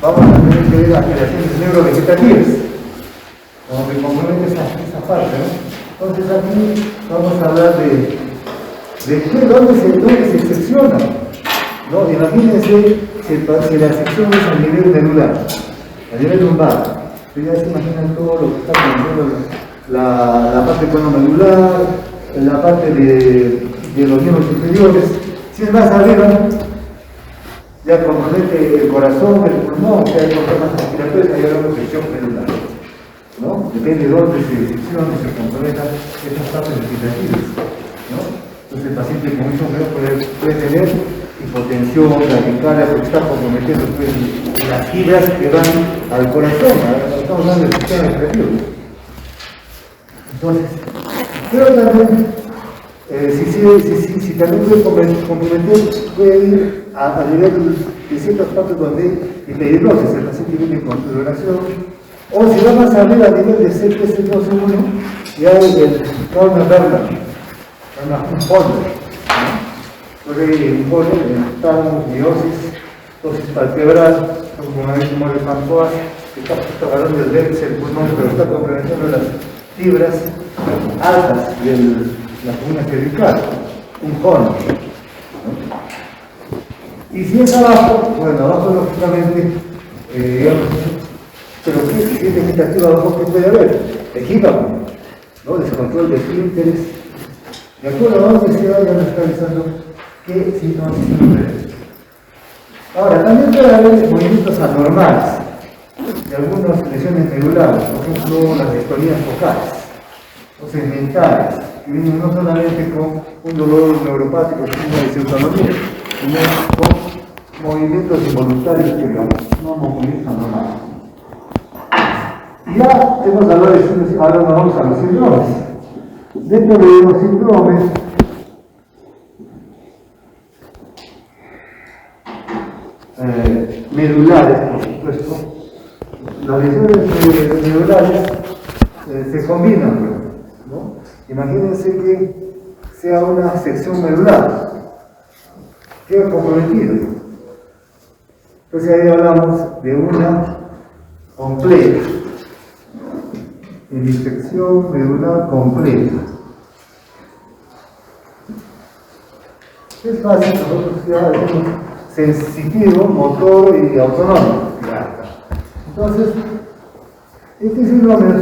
vamos a tener que ver alteraciones neurovegetativas, como que compromete esa parte, ¿no? Entonces aquí vamos a hablar dónde se secciona, ¿no? Imagínense si la sección es a nivel medular, a nivel lumbar. Ustedes ya se imaginan todo lo que está conociendo la parte conomedular, la parte de los miembros inferiores. Si es más arriba, ya compromete el corazón, el pulmón, que hay problemas respiratorios, hay una sección medular, ¿no? Depende de dónde se secciona y se comprometan esas partes vegetativas, ¿no? Entonces el paciente con eso puede tener hipotensión, taquicardia, porque está comprometiendo las fibras que van al corazón. Estamos hablando del sistema vegetativo. Entonces, pero también, si también puede comprometer, puede ir a nivel de ciertas partes donde hay hiperhidrosis, el paciente viene con sudoración, o si va más arriba a nivel de CP12-1, ya hay el trauma verna, un póster. Entonces, un póster de tálamo, miosis, dosis palpebral, como una vez como el pancoas, que está justo agarrando el vértice del pulmón, pero está comprometiendo las fibras altas de la columna cervical, un cono, ¿no? Y si es abajo, bueno, abajo lógicamente, pero ¿qué es vegetativo abajo que puede haber? Equípago, ¿no? Descontrol de esfínteres. De acuerdo a donde se vaya, nos está avisando qué síntomas se. Ahora, también puede haber movimientos anormales de algunas lesiones medulares, por ejemplo, las distonías focales o segmentales, que vienen no solamente con un dolor neuropático, sino de disautonomía, sino con movimientos involuntarios que no movimientos anormales. Ya hemos hablado de síndromes, ahora nos vamos a los síndromes. Dentro de los síndromes, medulares, por supuesto, las lesiones medulares se combinan, ¿no? Imagínense que sea una sección medular, queda comprometido. Entonces ahí hablamos de una completa, disección medular completa. Es fácil, nosotros ya decimos sensitivo, motor y autonómico. Entonces, este síndrome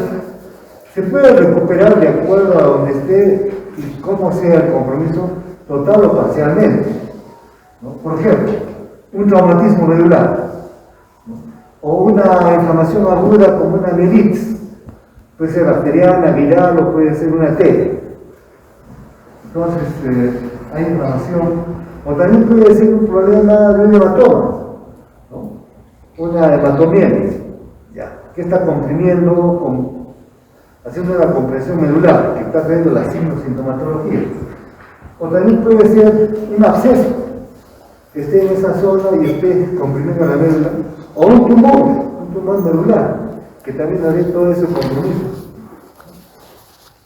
se puede recuperar de acuerdo a donde esté y cómo sea el compromiso total o parcialmente, ¿no? Por ejemplo, un traumatismo medular, ¿no? O una inflamación aguda como una mielitis, puede ser bacteriana, viral o puede ser una T. Entonces, hay inflamación. O también puede ser un problema de un hematoma, ¿no? Una hematomielitis, que está comprimiendo, haciendo una compresión medular, que está trayendo la sintomatología. O también puede ser un absceso, que esté en esa zona y esté comprimiendo la médula. O un tumor medular, que también haré todo ese compromiso.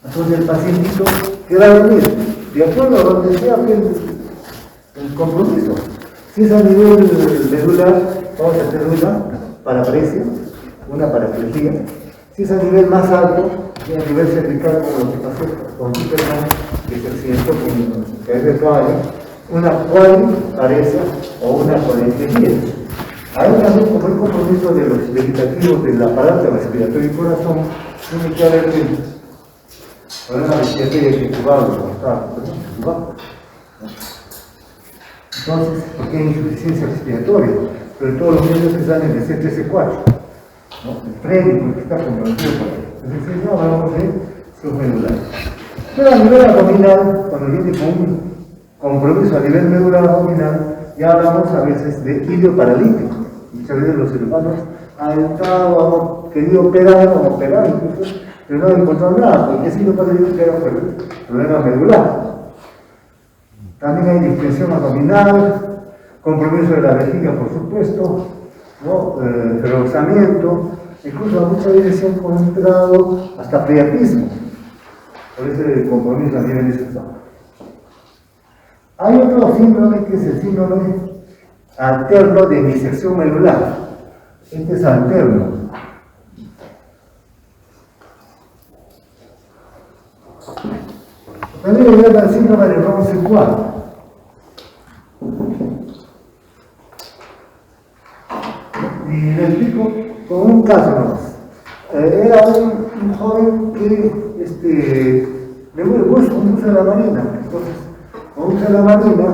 Entonces el pacientito queda dormido, de acuerdo a donde sea el compromiso. Si es a nivel medular, vamos a hacer una paraparesia, una paraplegia. Si es a nivel más alto, y a nivel cervical, como lo que pasó con Superman, que se accidentó con caer de caballo, una cuadriparesia o una cuadriplegia. Ahí también, como el compromiso de los vegetativos del aparato respiratorio y corazón, tiene que haber problema respiratorio intubable, como está intubado. Entonces, porque hay insuficiencia respiratoria, pero todos los medios que salen de C3C4, ¿no? El frénico que está comprometido con él. Entonces, no hablamos de submedulares. Pero a nivel abdominal, cuando viene con un compromiso a nivel medular abdominal, ya hablamos a veces de ilioparalítico. Muchas veces los cirujanos han estado, querido operar incluso, pero no han encontrado nada, porque es ilioparalítico era por el problema medular. También hay distensión abdominal, compromiso de la vejiga, por supuesto, ¿no? Relojamiento, incluso muchas veces se han encontrado hasta priapismo, por ese compromiso a nivel de esa. Hay otro síndrome que es el síndrome alterno de disección medular. Este es alterno. También le llaman síndrome de Bronce 4. Y le explico con un caso más. Era un joven que le gusta la marina. Entonces, como usa la marina,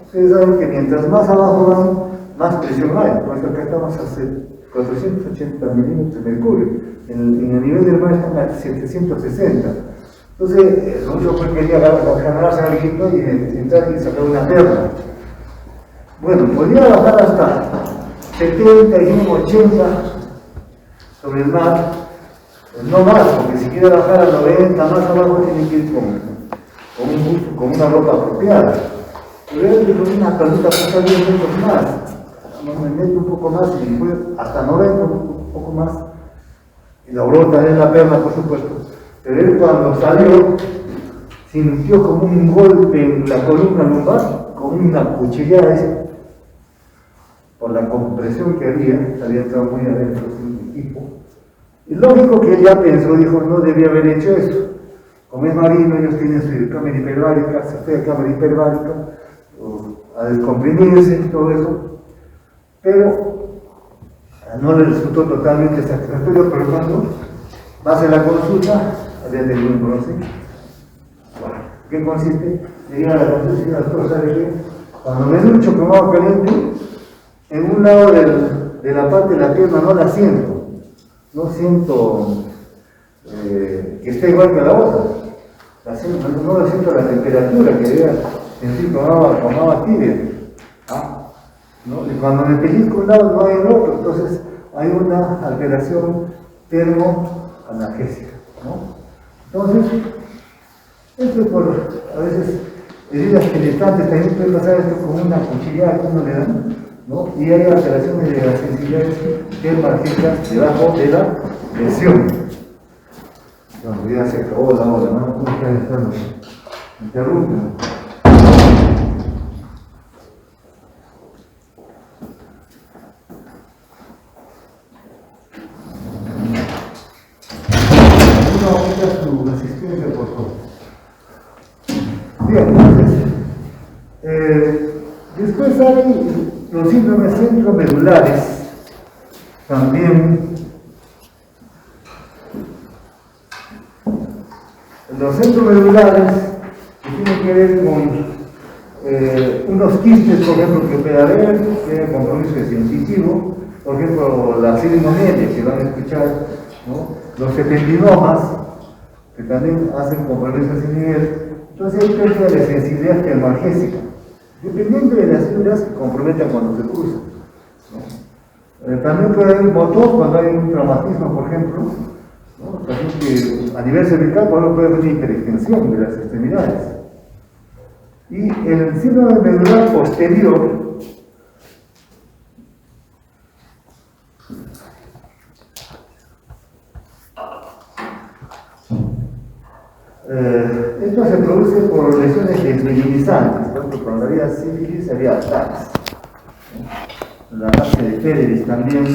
ustedes saben que mientras más abajo van, más presión hay. Por eso acá estamos a 480 milímetros de mercurio. En el nivel del mar están a 760. Entonces, mucho quería ganarse a alguien y entrar y sacar una perla. Bueno, podía bajar hasta 70 y 80 sobre el mar, no más, porque si quiere bajar a 90 más abajo tiene que ir con una ropa apropiada. Pero él con una perlita pasa 10 metros más, me meto un poco más y después hasta 90, un poco más, y logró también la perla, por supuesto. Pero él cuando salió sintió como un golpe en la columna lumbar, como una cuchillada, por la compresión que había entrado muy adentro del equipo. Y lógico que él ya pensó, dijo, no debía haber hecho eso. Como es marino, ellos tienen su cámara hiperbárica, se fue a cámara hiperbárica, a descomprimirse y todo eso. Pero no le resultó totalmente satisfactorio, pero cuando va a hacer la consulta, había tenido un bronce. Bueno, ¿qué consiste? Llegué a la consulta y la cosa de que cuando me ducho con agua caliente, en un lado de la parte de la pierna no la siento, no siento que esté igual que la otra, no la siento la temperatura que debe sentir con agua tibia. ¿No? Y cuando me pellizco un lado no hay el otro, entonces hay una alteración termoanalgésica, ¿no? Entonces, esto es por a veces heridas penetrantes, también puede pasar esto con una cuchillada que uno le dan, ¿no? Y hay alteraciones de las sensibilidades termoanalgésicas debajo de la lesión. Bueno, ya se acabó la hora, ¿no? Interrumpen. Su asistencia, por favor. Bien, entonces, después hay los síndromes centromedulares, también. Los centromedulares que tienen que ver con unos quistes, por ejemplo, que puede haber, tienen compromiso sensitivo, por ejemplo, la sirinomelia que van a escuchar, ¿no? Los ependinomas, que también hacen compromiso a ese nivel. Entonces hay pérdida de sensibilidad termoanalgésica, dependiendo de las fibras que comprometan cuando se cruzan, ¿no? También puede haber motor cuando hay un traumatismo, por ejemplo, ¿no? También que a nivel cervical puede haber una hiperextensión de las extremidades. Y el síndrome medular posterior esto se produce por lesiones desmielinizantes, por ejemplo, cuando había sífilis había ataques. La fase de Federis también.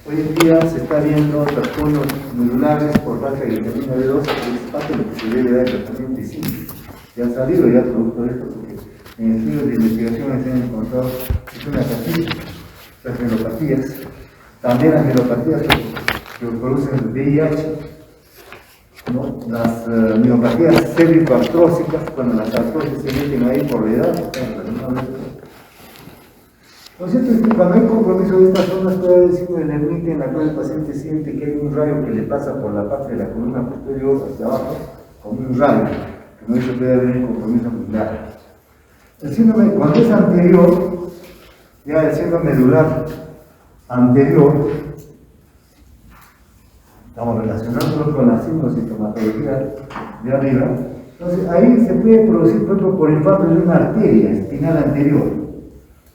Hoy en día se está viendo trastornos medulares por falta de vitamina B2, que es parte de lo que se debe dar el tratamiento y sí, ya han salido ya producto de esto, porque en estudios de investigación se han encontrado que es una casilla, las mielopatías, también las mielopatías que producen el VIH, ¿no? Las miopatías cérvico-artrósicas, cuando las artrosis se meten ahí por la edad, lo cierto es que cuando hay compromiso de estas zonas puede decir el ermite en la cual el paciente siente que hay un rayo que le pasa por la parte de la columna posterior hacia abajo, como un rayo, que no se puede haber un compromiso medular. El síndrome, cuando es anterior, ya el síndrome medular anterior, estamos relacionándolo con la sintomatología de arriba, entonces ahí se puede producir, por ejemplo, por infarto de una arteria espinal anterior,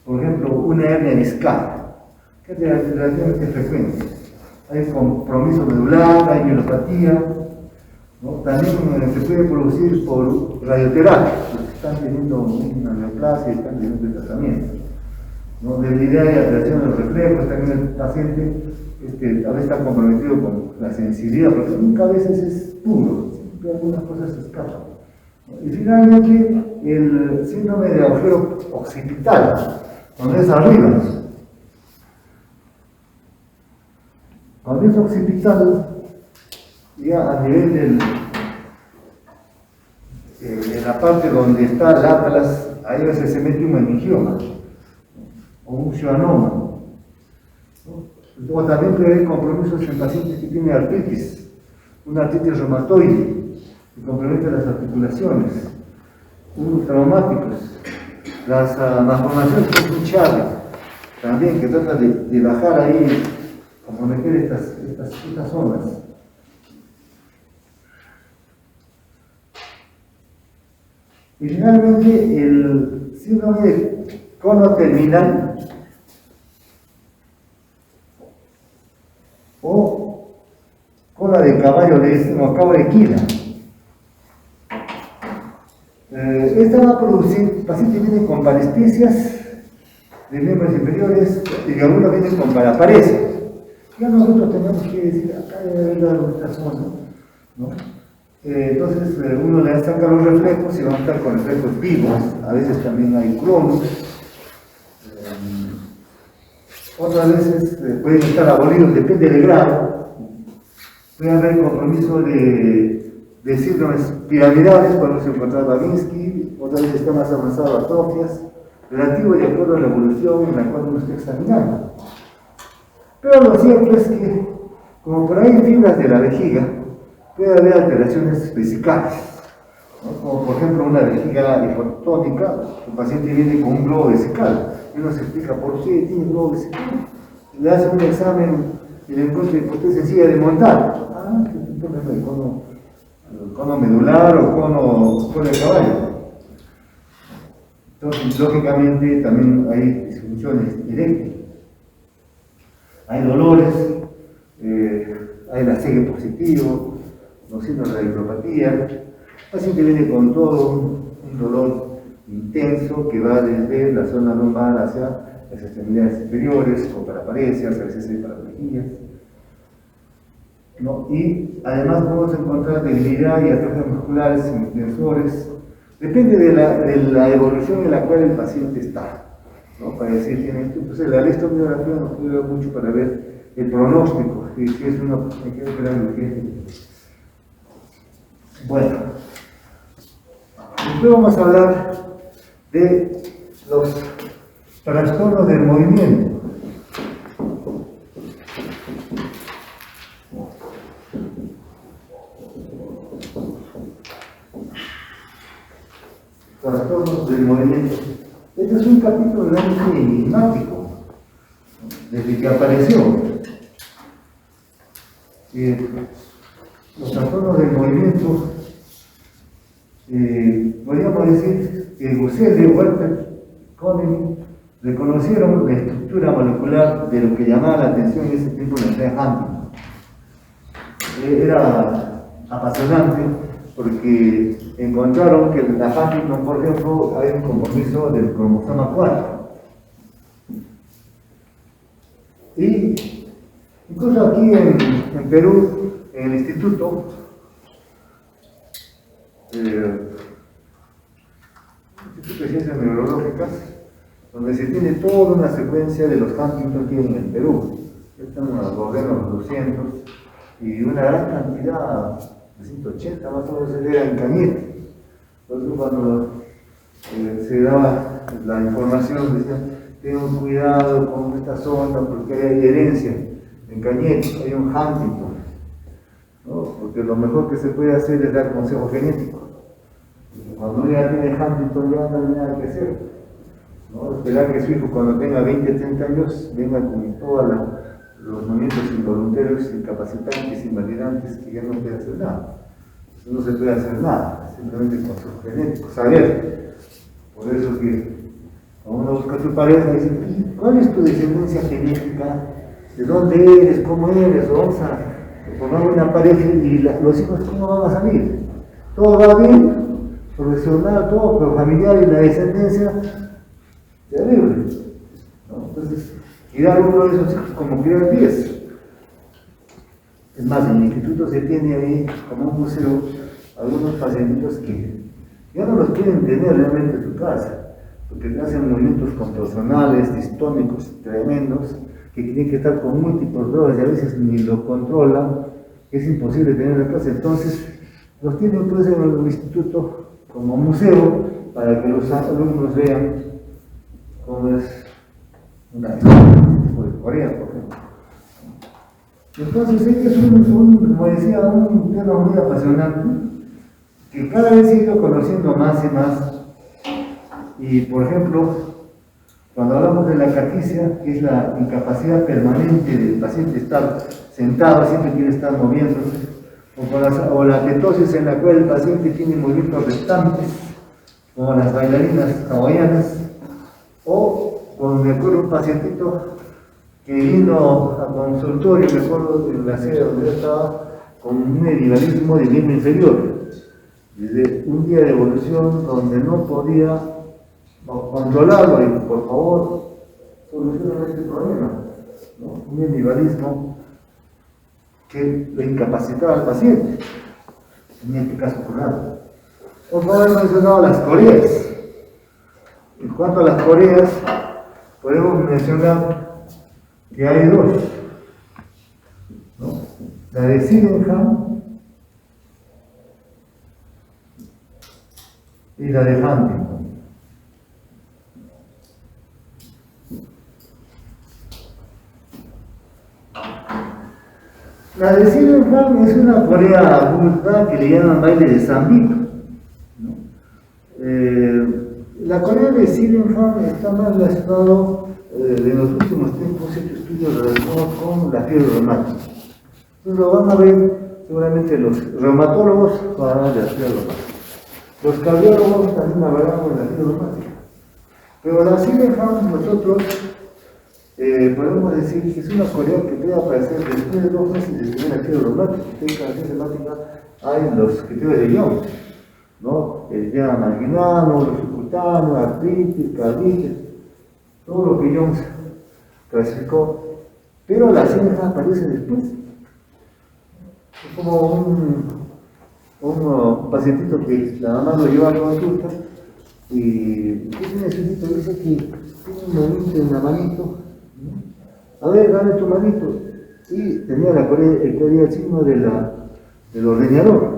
por ejemplo, una hernia discal, que es relativamente frecuente. Hay compromiso medular, hay mielopatía, ¿no? También se puede producir por radioterapia, los que están teniendo una neoplasia y están teniendo el tratamiento. ¿no? Debilidad y alteración de los reflejos, también el paciente a veces está comprometido con la sensibilidad, porque nunca a veces es puro, siempre algunas cosas se escapan, ¿no? Y finalmente el síndrome de agujero occipital, cuando es arriba. Cuando es occipital, ya a nivel en la parte donde está el atlas, ahí a veces se mete un meningioma o un schwannoma, ¿no? O también puede haber compromisos en pacientes que tienen artritis, una artritis reumatoide, que compromete las articulaciones, traumáticos, las malformaciones hinchables, también que trata de bajar ahí, comprometer estas zonas. Y finalmente el síndrome de cono terminal o cola de caballo, le decimos cabo de quina. Esta va a producir, el paciente viene con parestesias de miembros inferiores y algunos vienen con paraparesia. Ya nosotros tenemos que decir, acá debe haber esta zona, ¿no? Entonces uno le saca los reflejos y van a estar con reflejos vivos, a veces también hay cronos, otras veces pueden estar abolidos, depende del grado. Puede haber compromiso de síndromes piramidales, cuando se encontraba Babinski, otras veces está más avanzado atrofias, relativo de acuerdo a la evolución en la cual uno está examinando. Pero lo cierto es que, como por ahí hay fibras de la vejiga, puede haber alteraciones vesicales, ¿no? Como por ejemplo una vejiga hipotónica, el paciente viene con un globo vesical, y uno se explica por qué tiene globo vesical, le hace un examen y le encuentra hipotesis sencilla de montar, que es un problema de cono medular o cono de caballo. Entonces, lógicamente, también hay disfunciones eréctiles, hay dolores, hay el ACG positivo, los signos de la hidropatía. El paciente viene con todo un dolor intenso que va desde la zona lumbar hacia las extremidades inferiores, con paraparesias, a veces hay paraplegias, ¿no? Y además podemos encontrar debilidad y atrofias musculares en tensores. Depende de la evolución en la cual el paciente está, ¿no? Para decir, tiene esto. Entonces, la electromiografía nos ayuda mucho para ver el pronóstico, si es una urgente. Bueno, después vamos a hablar de los trastornos del movimiento. Trastornos del movimiento. Este es un capítulo realmente enigmático, desde que apareció. Los trastornos del movimiento, podríamos decir que Gusell, Werther, Koenig reconocieron la estructura molecular de lo que llamaba la atención en ese tiempo la enfermedad de Huntington. Era apasionante porque encontraron que en la Huntington, por ejemplo, hay un compromiso del cromosoma 4. Y incluso aquí en Perú, en el Instituto de Ciencias Neurológicas, donde se tiene toda una secuencia de los Huntington que hay en el Perú. Están alrededor de los 200 y una gran cantidad, 180 más o menos, era en Cañete. Entonces, cuando se daba la información, decían: tengan cuidado con esta zona porque hay herencia. En Cañete hay un Huntington, ¿no? Porque lo mejor que se puede hacer es dar consejo genético. Cuando uno ya tiene Huntington, ya no hay nada que hacer, ¿no? Esperar que su hijo, cuando tenga 20, 30 años, venga con todos los movimientos involuntarios, incapacitantes, invalidantes, que ya no puede hacer nada. No se puede hacer nada, simplemente consejo genético, saber. Por eso que cuando uno busca a tu pareja, dice: ¿cuál es tu descendencia genética? ¿De dónde eres? ¿Cómo eres? Vamos a formar una pareja y los hijos, ¿cómo van a salir? Todo va bien, profesional, todo, pero familiar y la descendencia, terrible, ¿no? ¿no? Entonces, criar uno de esos hijos como criar 10. Es más, en el instituto se tiene ahí, como un museo, algunos pacientitos que ya no los quieren tener realmente en su casa, porque hacen movimientos contorsionales, distónicos tremendos, que tienen que estar con múltiples drogas y a veces ni lo controlan, es imposible tener en la casa. Entonces, los tienen pues en el instituto como museo para que los alumnos vean cómo es una tipo de Corea, por ejemplo. Entonces, este es como decía, un tema muy apasionante, que cada vez he ido conociendo más y más. Y, por ejemplo, cuando hablamos de la caquicia, que es la incapacidad permanente del paciente estar sentado, siempre quiere estar moviéndose, o la ketosis en la cual el paciente tiene movimientos restantes, como las bailarinas hawaianas, o cuando me acuerdo un pacientito que vino a consultorio, me acuerdo en la sede donde yo estaba, con un medivalismo de miembro inferior, desde un día de evolución donde no podía controlarlo y por favor solucionen este problema, ¿no? Un medivalismo que le incapacitaba al paciente, en este caso curado. Os voy a haber mencionado las coreas. En cuanto a las coreas, podemos mencionar que hay dos, ¿no? La de Sydenham y la de Huntington. La de Sydenham es una corea adulta que le llaman baile de Zambito, ¿no? La corea de Sydenham está más relacionado en los últimos tiempos estos estudios relacionados con la fiebre reumática. Entonces lo van a ver seguramente los reumatólogos van a hablar de la fiebre reumática. Los cardiólogos también hablarán de la fiebre reumática. Pero la Sydenham nosotros podemos decir que es una corea que puede aparecer después de 2 meses de tener la fiebre reumática. En la fiebre reumática hay los criterios de Young, ¿no? El llama marginano, los subcutáneo, artritis, carditis, todo lo que Young clasificó, pero la Sydenham aparece después. Es como un pacientito que la mamá lo lleva a consulta y ¿qué tiene su hijito? Dice que tiene un movimiento en la manito. A ver, dame tu manito. Y tenía el signo del ordeñador.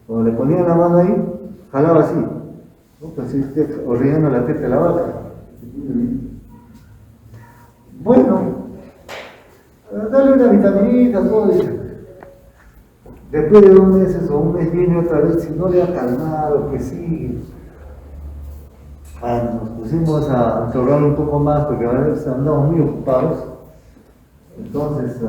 Cuando le ponían la mano ahí, jalaba así, ¿no? Pues ordeñando la teta de la vaca. Bueno, dale una vitaminita, todo eso. Después de 2 meses o un mes viene otra vez, si no le ha calmado, que sigue. Bueno, nos pusimos a hablar un poco más porque a veces andamos muy ocupados. Entonces,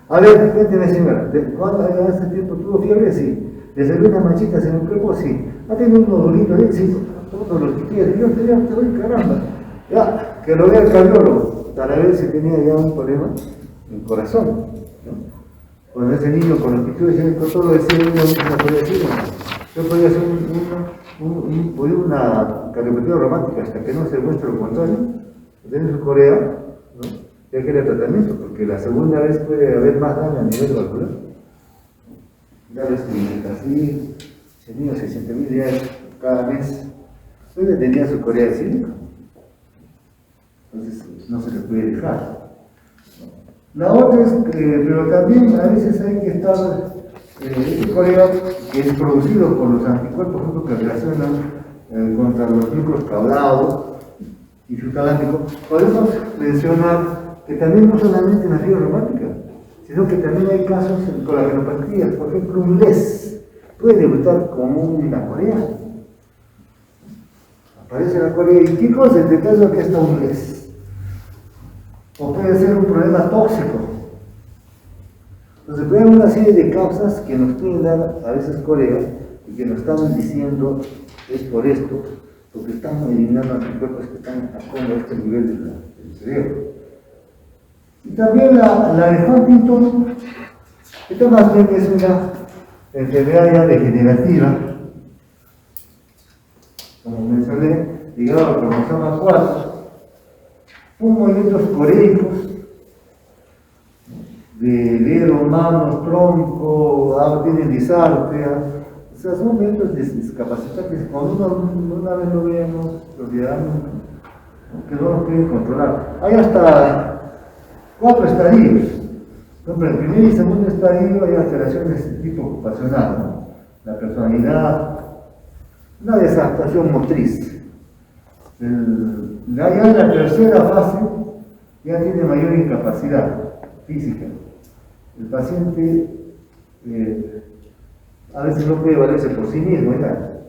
a ver, cuénteme señora, ¿cuándo hace tiempo tuvo fiebre? Sí. ¿Le salió una manchita en el cuerpo? Sí. ¿Ha tenido un nodulito? Sí. Todos los que quieren. Yo te doy caramba. Ya, que lo vea el cardiólogo. Para ver si tenía ya un problema en el corazón, ¿no? Cuando ese niño con los pituitos en el corazón, decía uno no podía decir, yo podía hacer una cardiopatía reumática hasta que no se muestre lo contrario, tener su corea, ¿no? Ya que era tratamiento, porque la segunda vez puede haber más daño a nivel valvular. Ya ves que así, ese niño se siente bien días cada mes, entonces tenía su corea cílica, entonces no se le puede dejar. La otra es que, pero también a veces hay que estar, este corea que es producido por los anticuerpos que reaccionan contra los núcleos cablados y ciutalámicos. Podemos mencionar que también no solamente en la fiebre reumática, sino que también hay casos con la renopatía. Por ejemplo, un LES puede debutar como una corea. Aparece la corea. ¿Y qué cosa? En el caso que está un LES. O puede ser un problema tóxico. Entonces puede haber una serie de causas que nos pueden dar a veces corea y que nos están diciendo es por esto, porque están eliminando anticuerpos que están a este nivel del cerebro. Y también la de Huntington, esta más bien es una enfermedad ya degenerativa, como mencioné, ligada al cromosoma 4. Son movimientos coreicos, de dedo, manos, tronco, tienen disartria, o sea, son movimientos discapacitantes. Cuando una vez lo vemos, lo olvidamos, que no lo pueden controlar. Hay hasta 4 estadios. En el primer y segundo estadio hay alteraciones de tipo ocupacional, ¿no? La personalidad, una desadaptación motriz. Ya en la tercera fase ya tiene mayor incapacidad física. El paciente a veces no puede valerse por sí mismo, ¿verdad?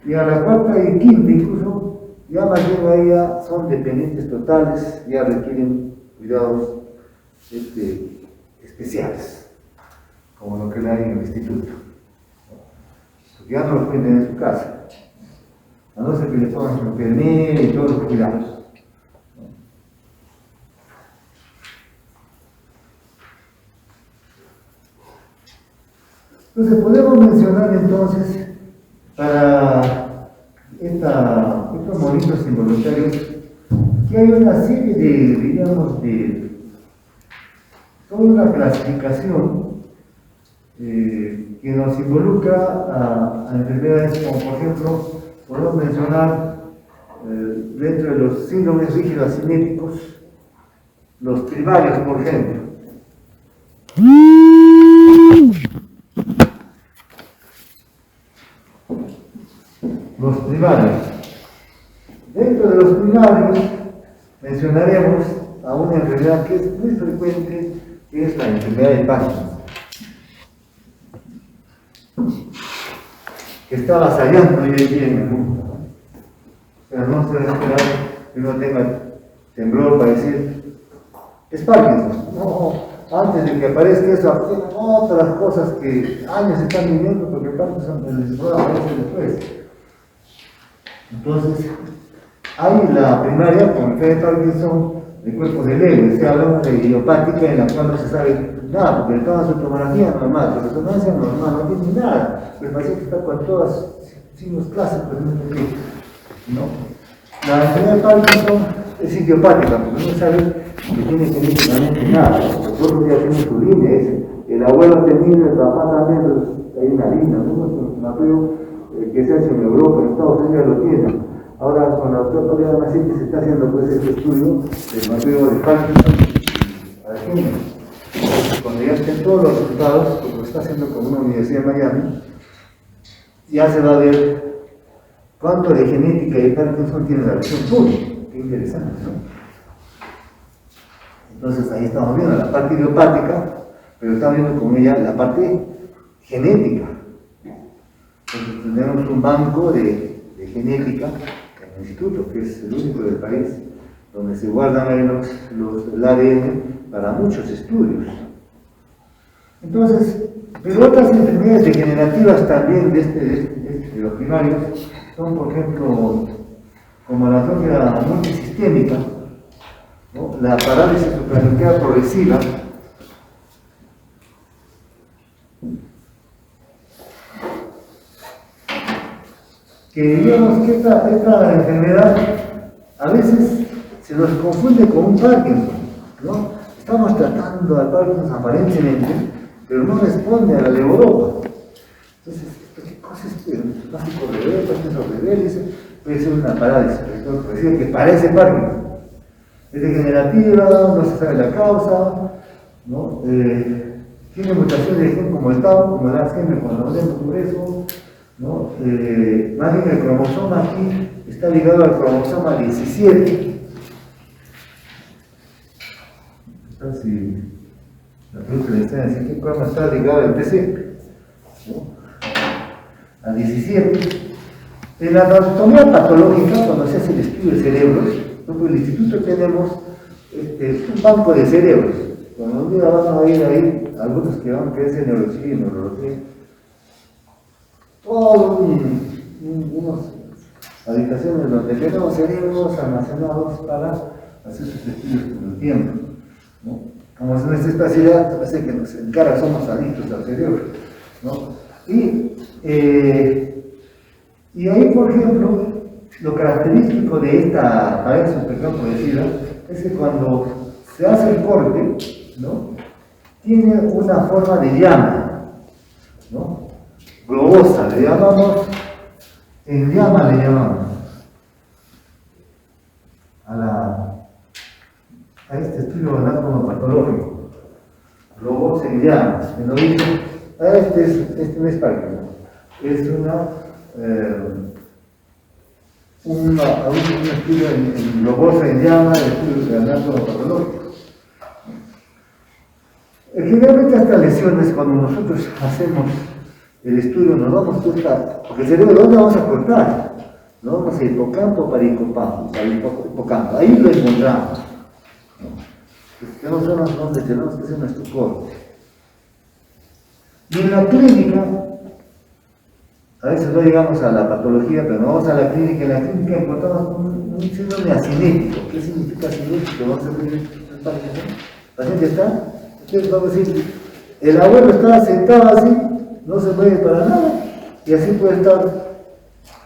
Y a la cuarta y quinta incluso, ya más bien ahí ya son dependientes totales, ya requieren cuidados especiales, como lo que le hay en el instituto. Porque ya no los pueden tener en su casa, a no ser que le pongan su enfermera y todos los cuidados. Entonces podemos mencionar entonces para estos movimientos involuntarios que hay una serie de, digamos, toda una clasificación que nos involucra a enfermedades como, por ejemplo, podemos mencionar dentro de los síndromes rígidos asimétricos, los tribarios, por ejemplo. Los tribarios. Dentro de los tribarios mencionaremos a una enfermedad que es muy frecuente, que es la enfermedad de Parkinson, que está avasallando hoy en día en el mundo. O sea, no se debe esperar que uno tenga temblor para decir, es Parkinson. No, antes de que aparezca eso, tienen otras cosas que años están viviendo, porque Parkinson aparece después. Entonces, hay la primaria, con el fe de Parkinson, de cuerpos de leve, se habla de idiopática en la cual no se sabe nada, porque toda su tomografía normal, su resonancia normal, no tiene nada. El paciente está con todos signos clásicos, ¿no? La enfermedad de Parkinson es idiopática, porque no sabe que tiene genéticamente nada. Nosotros ya tenemos su línea, el abuelo ha tenido, el papá también, hay una línea, un mapeo que se hace en Europa, en Estados Unidos lo tienen. Ahora con la doctora María se está haciendo pues este estudio del mapeo de Parkinson a la gente. Cuando ya estén todos los resultados, como lo está haciendo con una universidad de Miami, ya se va a ver cuánto de genética de Parkinson tiene la región sur. Qué interesante, ¿no? Entonces ahí estamos viendo la parte idiopática, pero estamos viendo con ella la parte genética. Entonces tenemos un banco de genética en el instituto, que es el único del país, donde se guardan el ADN para muchos estudios. Entonces, pero otras enfermedades degenerativas también de los primarios son, por ejemplo, como la atrofia multisistémica, ¿no? La parálisis supranuclear progresiva, que digamos que esta enfermedad a veces se nos confunde con un Parkinson, ¿no? Estamos tratando al Parkinson aparentemente, pero no responde a la levodopa. Entonces, ¿qué cosa es el básico rebelde, Parkinson rebelde? Puede ser una parálisis progresiva que parece Parkinson. Es degenerativa, no se sabe la causa, ¿no? Tiene mutaciones de gen como el tau, como da siempre cuando hablemos por eso, ¿no? Más bien el cromosoma aquí está ligado al cromosoma 17. Si la pregunta le está diciendo qué cromosoma está ligado al PC, ¿no? Al 17. En la anatomía patológica, cuando se hace el estudio de cerebros, en el instituto tenemos un banco de cerebros. Cuando un día van a ir ahí, algunos que van a querer ser neurología y neurología, todas unas habitaciones donde tenemos cerebros almacenados para hacer sus estudios con el tiempo, ¿no? Como es nuestra especialidad, parece que nos encara, somos adictos al cerebro, ¿no? Y ahí, por ejemplo, lo característico de esta parálisis supranuclear progresiva es que cuando se hace el corte, ¿no? Tiene una forma de llama, ¿no? Globosa, le llamamos, en llama le llamamos a este estudio anatomopatológico, globosa en llama, en origen, este no es Parkinson, es un estudio en globosa en llama, el estudio anatomopatológico. Generalmente estas lesiones, cuando nosotros hacemos el estudio, nos damos cuenta, porque el cerebro, ¿dónde vamos a cortar? No vamos a hipocampo para hipocampo, ahí lo encontramos. Tenemos zonas donde tenemos que hacer nuestro corte. Y en la clínica, a veces no llegamos a la patología, pero no vamos a la clínica. En la clínica encontramos un síndrome asinético. ¿Qué significa asinético? Vamos a ver el paciente está. Entonces vamos a decir, el abuelo está sentado así, no se mueve para nada, y así puede estar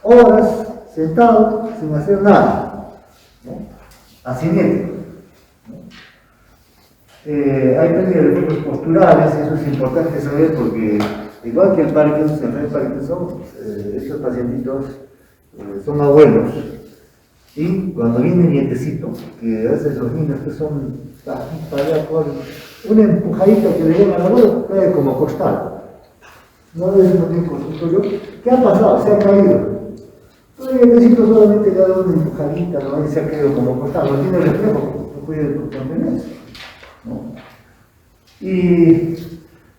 horas sentado sin hacer nada, ¿no? Asinético, ¿no? Hay pérdida de grupos posturales, eso es importante saber porque, igual que el Parkinson, estos pacientitos son abuelos, y cuando viene el nietecito, que a veces los niños que son para allá con una empujadita que le lleva al abuelo, cae como costal. No le decimos bien consultorio. ¿Qué ha pasado? Se ha caído. El nietecito solamente le ha dado una empujadita, ¿no? Y se ha caído como costal. No tiene reflejo, no puede contenerse, ¿no? Y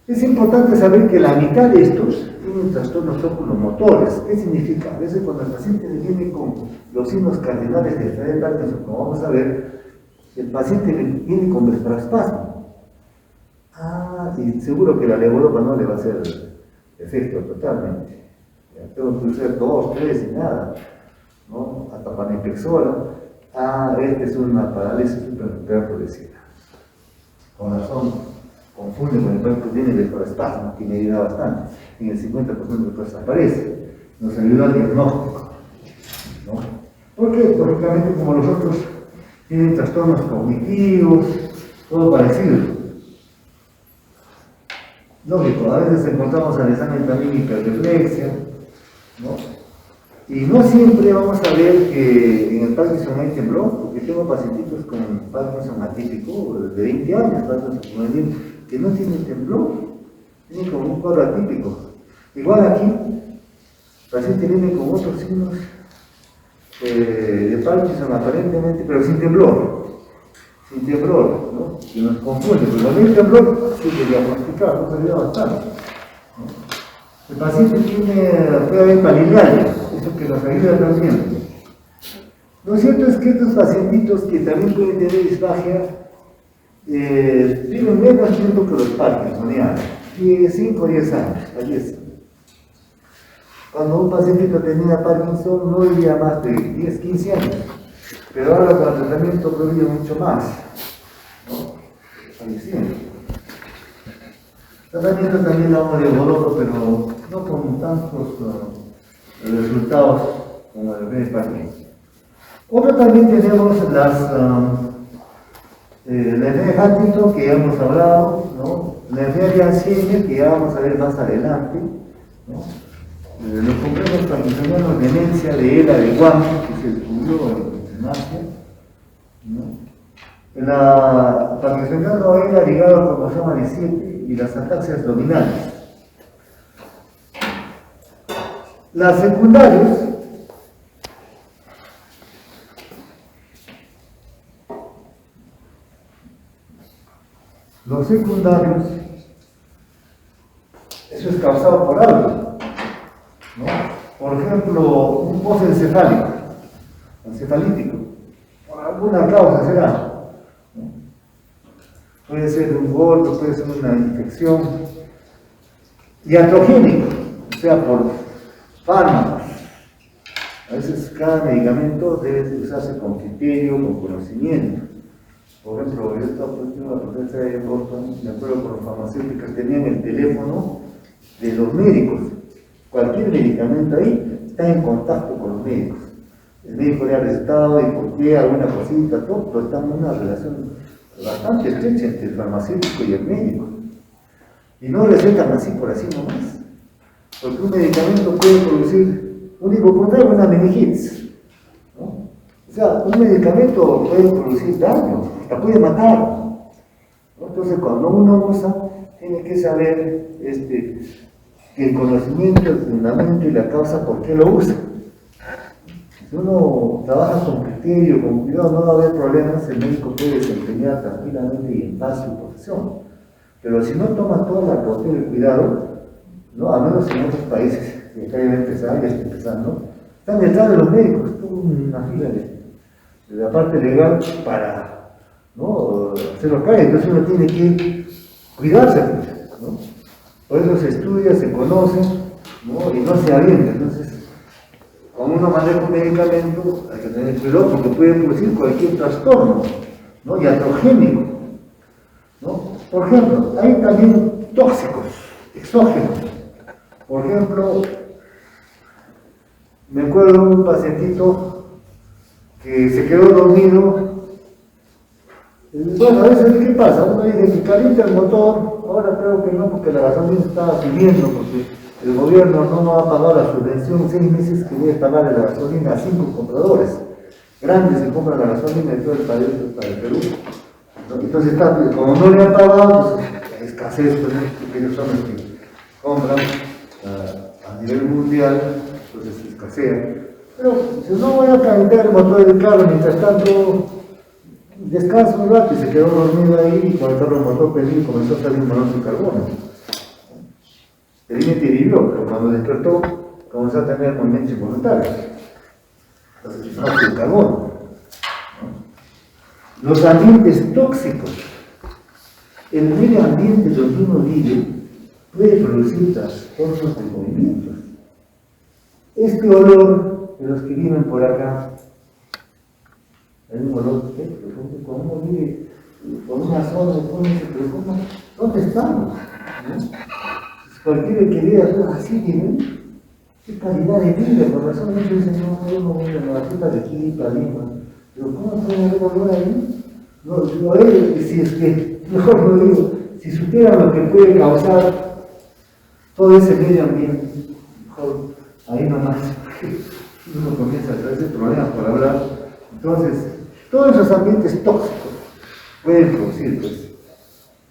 es importante saber que la mitad de estos tienen trastornos oculomotores. ¿Qué significa? A veces cuando el paciente viene con los signos cardinales de enfermedad de Parkinson, como vamos a ver, el paciente viene con vesperespasmo. Y seguro que la levodopa no le va a hacer efecto totalmente. Ya tengo que usar 2, 3 y nada, ¿no? Hasta panipexola. Esta es una parálisis supranuclear progresiva. Con razón, confunde con el cuerpo que tiene vesperespasmo, que me ayuda bastante. En el 50% de las cosas aparece. Nos ayuda al diagnóstico, ¿no? Porque, lógicamente, como los otros tienen trastornos cognitivos, todo parecido. Lógico, a veces encontramos al examen también hiperreflexia, ¿no? Y no siempre vamos a ver que en el Parkinson hay temblor, porque tengo pacientitos con Parkinson atípico de 20 años, que no tienen temblor, tienen como un cuadro atípico. Igual aquí, el paciente viene con otros signos de Parkinson aparentemente, pero sin temblor, ¿no? Que nos confunde, pero cuando hay temblor, sí que diagnosticar, nos ayuda bastante, ¿no? El paciente puede haber palilaria, eso que nos ayuda también. Lo cierto es que estos pacientitos que también pueden tener disfagia viven menos tiempo que los parkinsonianos, 5 o 10 años, fallece. Cuando un pacientito tenía Parkinson no vivía más de 10, 15 años, pero ahora con el tratamiento vive mucho más, ¿no? Falleciendo. Tratamiento también hago de levodopa, pero no con tantos resultados como el de Parkinson. Otro también tenemos la enfermedad de Huntington, que ya hemos hablado, ¿no? La enfermedad de Alzheimer, que ya vamos a ver más adelante, ¿no? Los complejos parkinsonianos, demencia de ELA de Guam, que se descubrió en Asia, ¿no? La parkinsoniano ELA ligado al cromosoma 17 y las ataxias dominantes. Las secundarias, los secundarios, eso es causado por algo, ¿no? Por ejemplo, un postencefálico, encefalítico, por alguna causa será, ¿no? Puede ser un golpe, puede ser una infección, iatrogénico, o sea, por fármacos. A veces cada medicamento debe usarse con criterio, con conocimiento. Por ejemplo, esta última profesora de Boston, de acuerdo con los farmacéuticos, tenían el teléfono de los médicos. Cualquier medicamento ahí está en contacto con los médicos. el médico le ha recetado y por qué, alguna cosita, todo, pero estamos en una relación bastante estrecha entre el farmacéutico y el médico. Y no recetan así por así nomás. Porque un medicamento puede producir un hipopotario o una meningitis, ¿no? O sea, un medicamento puede producir daño, hasta puede matar, ¿no? Entonces, cuando uno usa, tiene que saber que el conocimiento, el fundamento y la causa por qué lo usa. Si uno trabaja con criterio, con cuidado, no va a haber problemas, el médico puede desempeñar tranquilamente y en paz su profesión. Pero si no toma toda la cautela y el cuidado, ¿no? Al menos en otros países, y acá ya está empezando, están detrás de los médicos, toda una fila de la parte legal para, ¿no?, hacerlo caer. Entonces uno tiene que cuidarse, ¿no? Por eso se estudia, se conoce, ¿no?, y no se avienta. Entonces, cuando uno maneja un medicamento, hay que tener cuidado porque puede producir cualquier trastorno, ¿no?, iatrogénico, ¿no? Por ejemplo, hay también tóxicos, exógenos. Por ejemplo, me acuerdo de un pacientito que se quedó dormido. Bueno, a veces, ¿qué pasa? Uno dice que calienta el motor, ahora creo que no, porque la gasolina estaba subiendo, porque el gobierno no nos ha pagado la subvención 6 meses que debe pagar la gasolina a 5 compradores. Grandes se compran la gasolina de todo el país, para el Perú. Entonces, como no le han pagado, pues, hay escasez, pues, porque ellos son los que compran a nivel mundial, entonces escasea. Pero si no voy a calentar el motor del carro, mientras tanto descansa un rato y se quedó dormido ahí, y cuando el motor prendido comenzó a salir un monóxido de carbono. Felizmente vivió, pero cuando despertó comenzó a tener movimientos involuntarios. Entonces, monóxido de carbono. Los ambientes tóxicos, el medio ambiente donde uno vive puede producir trastornos de movimientos. Este olor de los que viven por acá, hay un olor que cuando uno vive por una zona, pero ¿dónde estamos? ¿No? Cualquiera que vea así, viven, qué calidad de vida, por razón muchos dicen, no, uno vive en la fruta de aquí, para Lima. Pero ¿cómo puede haber olor ahí? No, si es que, mejor lo digo, si supieran lo que puede causar todo ese medio ambiente, mejor ahí nomás, uno comienza a traerse problemas por hablar. Entonces, todos esos ambientes tóxicos pueden producir, pues,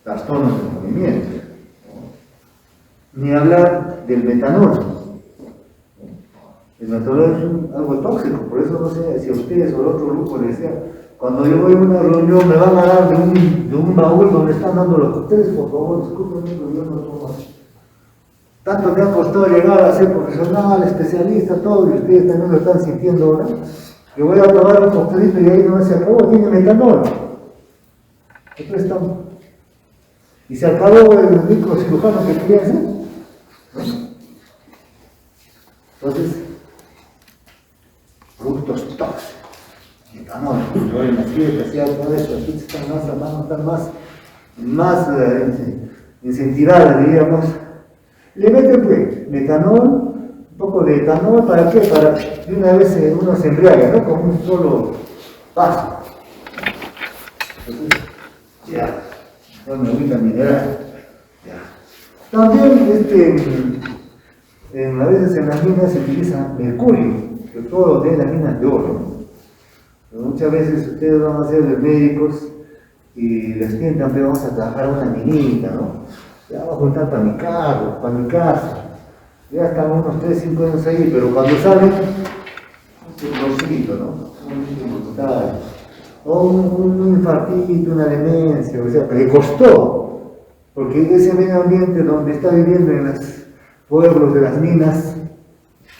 trastornos de movimiento. Ni hablar del metanol. El metanol es algo tóxico, por eso no sé si a ustedes o al otro grupo les decía, cuando yo voy a una reunión me van a dar de un baúl donde están dando los cócteles, por favor, discúlpenme, pero yo no tomo así. Tanto me ha costado llegar a ser profesional, especialista, todo, y ustedes también lo están sintiendo ahora. Yo voy a tomar un coctelito y ahí no se acabó, tiene metanol. Aquí estamos. Y se acabó el rico cirujano que quería hacer. Entonces, productos tóxicos, metanol, yo en las fiestas hacía todo eso, las fiestas están más incentivadas, diríamos. Le meten pues metanol, un poco de etanol, ¿para qué? Para que una vez uno se embriague, ¿no? Con un solo vaso. Entonces, ya, con agüita mineral, ya. También, a veces en las minas se utiliza mercurio, que todo de las minas de oro. Pero muchas veces ustedes van a ser médicos y les piensan que vamos a trabajar una minita, ¿no? Ya voy a juntar para mi carro, para mi casa. Ya están unos 3, 5 años ahí, pero cuando salen, un rosito, ¿no? O un infartito, una demencia, o sea, que le costó, porque ese medio ambiente donde está viviendo en los pueblos de las minas,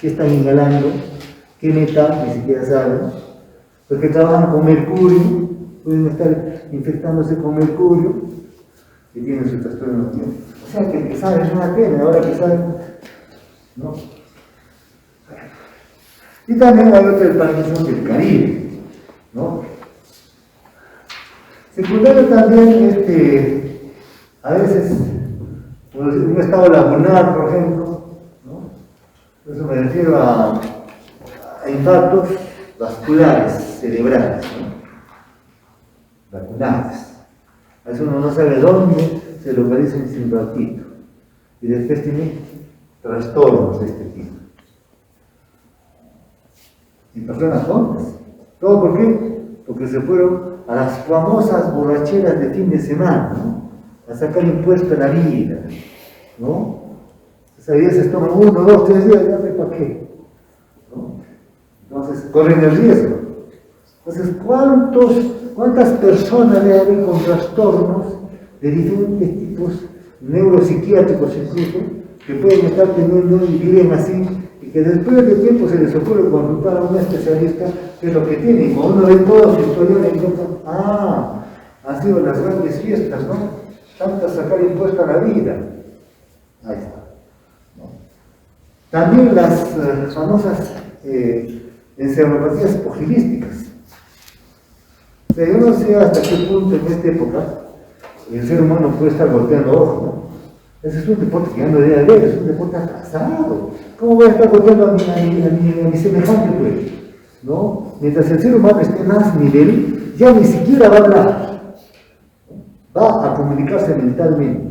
que están inhalando, qué metal, ni siquiera saben, porque trabajan con mercurio, pueden estar infectándose con mercurio, y tienen su trastorno de tiempo. O sea que el que sabe es una pena, ahora que saben, ¿no? Y también hay otra Parkinson del Caribe, ¿no? Secundario también, a veces, un estado lagunar, por ejemplo, ¿no? Eso me refiero a infartos vasculares cerebrales, ¿no? Vacunadas. A eso uno no sabe dónde se localiza un simbatito. Y después tiene trastornos de este tipo. Y personas tontas. ¿Todo por qué? Porque se fueron a las famosas borracheras de fin de semana, ¿no? A sacar impuesto a la vida, ¿no? Entonces, a veces toman 1, 2, 3 días, ya sé para qué, ¿no? Entonces, corren el riesgo. Entonces, ¿cuántas personas debe haber con trastornos de diferentes tipos, neuropsiquiátricos incluso, que pueden estar teniendo y viven así, y que después de tiempo se les ocurre consultar a un especialista qué es lo que tiene, y cuando uno ve todo su historial, encuentra, han sido las grandes fiestas, ¿no? Tanto sacar impuesto a la vida. Ahí está, ¿no? También las famosas encefalopatías pugilísticas. O sea, yo no sé hasta qué punto en esta época el ser humano puede estar golpeando ojos, ¿no? Ese es un deporte que ya no debe haber, es un deporte atrasado. ¿Cómo voy a estar golpeando a mi semejante, pues? ¿No? Mientras el ser humano esté en más nivel, ya ni siquiera va a hablar, va a comunicarse mentalmente.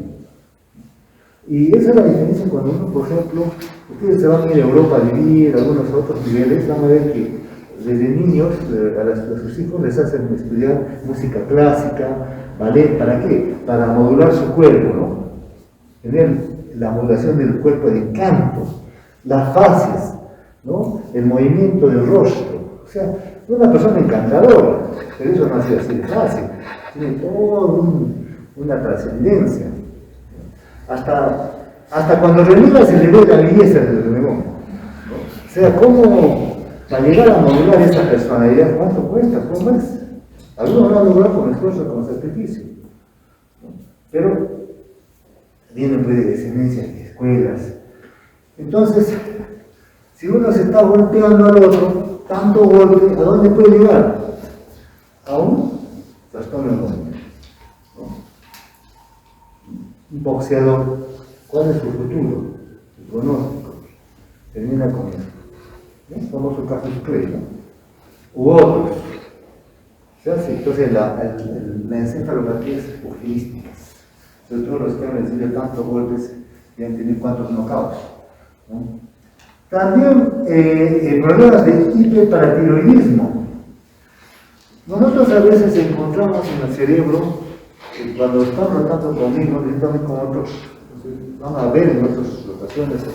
Y esa es la diferencia cuando uno, por ejemplo, ustedes se van a ir a Europa a vivir, a algunos otros niveles, van a ver que desde niños a sus hijos les hacen estudiar música clásica, ballet, ¿para qué? Para modular su cuerpo, ¿no? Tener la modulación del cuerpo de canto, las fases, ¿no? El movimiento del rostro. O sea, una persona encantadora, pero eso no ha sido así de fácil, tiene toda una trascendencia. Hasta cuando renega se le ve la belleza del renegón, ¿no? O sea, ¿cómo para llegar a modular esa personalidad? ¿Cuánto cuesta? ¿Cómo es? Algunos lo han logrado con esfuerzo, con sacrificio, ¿no? Pero vienen pues de descendencias de escuelas. Entonces, si uno se está golpeando al otro, tanto golpe, ¿a dónde puede llegar? A un trastorno económico, ¿no? Un boxeador, ¿cuál es su futuro? Su pronóstico. Termina con el famoso caso de Clay, ¿no? U otros. ¿Se hace? Entonces la encefalopatías pugilísticas, sobre todo los que han recibido tantos golpes y han tenido cuantos knockouts, ¿no? También problemas de hiperparatiroidismo. Nosotros a veces encontramos en el cerebro, cuando están rotando conmigo, y también con otros, van a ver en otras ocasiones,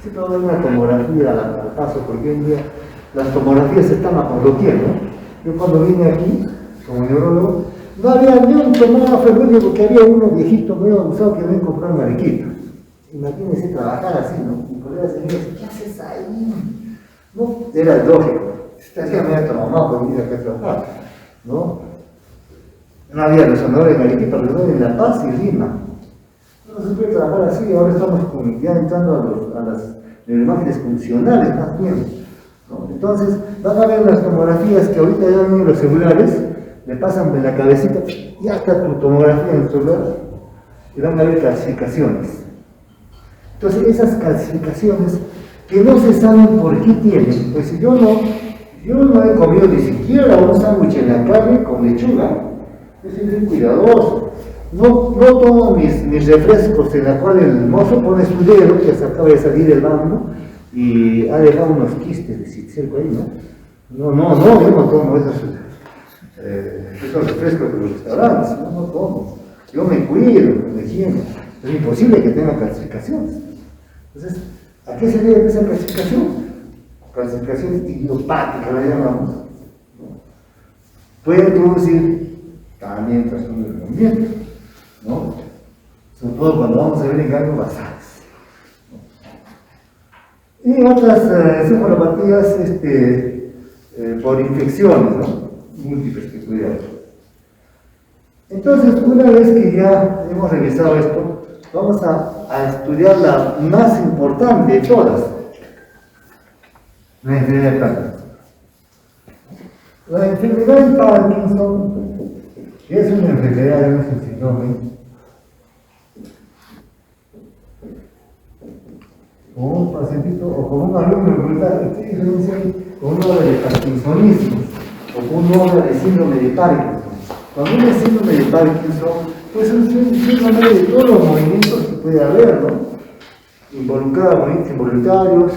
siempre va a haber una tomografía al paso, porque hoy en día las tomografías se están apologiendo, ¿no? Yo cuando vine aquí, como neurólogo, no había ni un tomógrafo, el único que había uno viejito, medio abusado, que había comprado en Mariquita. Imagínense trabajar así, ¿no? Y por ahí se me dice, ¿qué haces ahí? No, era lógico. Este hacía medio traumado por venir acá a trabajar, ¿no? No había resonador en Mariquita, resonador en La Paz y Lima. No se puede trabajar así, ahora estamos ya entrando a las imágenes funcionales más bien, ¿no? Entonces, van a ver las tomografías que ahorita ya ven en los celulares, le pasan de la cabecita, ya está tu tomografía en el celular, y van a ver clasificaciones. Entonces, esas clasificaciones que no se saben por qué tienen, pues si yo no he comido ni siquiera un sándwich en la carne con lechuga, yo soy muy cuidadoso. No tomo mis refrescos en la cual el mozo pone su dedo, que se acaba de salir del baño, y ha dejado unos quistes de circo ahí, ¿no? Yo no tomo esos refrescos de los restaurantes, no tomo. Yo me cuido, me higiene. Es imposible que tenga clasificaciones. Entonces, ¿a qué se debe esa clasificación? Clasificación idiopática, la llamamos, ¿no? Puede producir también trastornos del movimiento, ¿no? Sobre todo cuando vamos a ver engaños basales, ¿no? Y otras encefalopatías por infecciones, ¿no? Múltiples que pudiera haber. Entonces, una vez que ya hemos revisado esto, vamos a estudiar la más importante de todas, la enfermedad de Parkinson. La enfermedad de Parkinson es una enfermedad, no es un síndrome, con un pacientito o con un alumno de brutal, ¿qué diferencia hay con una obra de parkinsonismo o con una obra de síndrome de Parkinson? Cuando uno es síndrome de Parkinson, pues es un síndrome de todos los movimientos que puede haber, ¿no? Involucrados, movimientos involuntarios,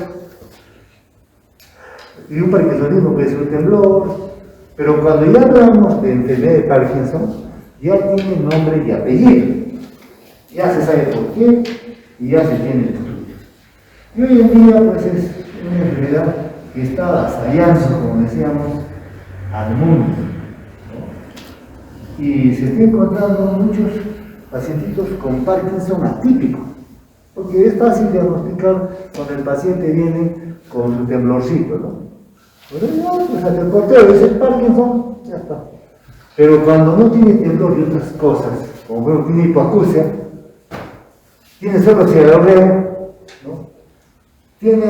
y un parkinsonismo puede ser un temblor, pero cuando ya hablamos de enfermedad de Parkinson, ya tiene nombre y apellido, ya se sabe por qué y ya se tiene estudios. Y hoy en día, pues es una enfermedad que está asallando, como decíamos, al mundo, ¿no? Y se están encontrando muchos pacientitos con Parkinson atípico, porque es fácil diagnosticar cuando el paciente viene con su temblorcito, ¿no? Pero ya, pues hasta el portero dice Parkinson, ya está. Pero cuando no tiene temblor y otras cosas, como bueno, tiene hipoacusia, tiene solo cialorrea, ¿no? Tiene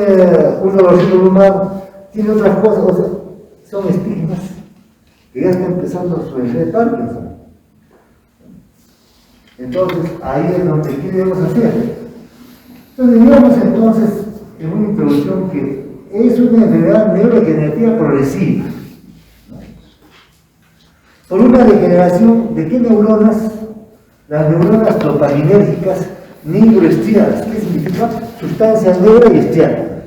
un dolorcito lumbar, tiene otras cosas, o sea, son estigmas que ya está empezando su enfermedad de Parkinson. Entonces, ahí es donde ¿qué debemos hacer? Entonces, digamos entonces, en una introducción que es una enfermedad neurodegenerativa progresiva, ¿no? Por una degeneración de qué neuronas, las neuronas dopaminérgicas nigroestriadas. ¿Qué significa? Sustancia negra y estriada.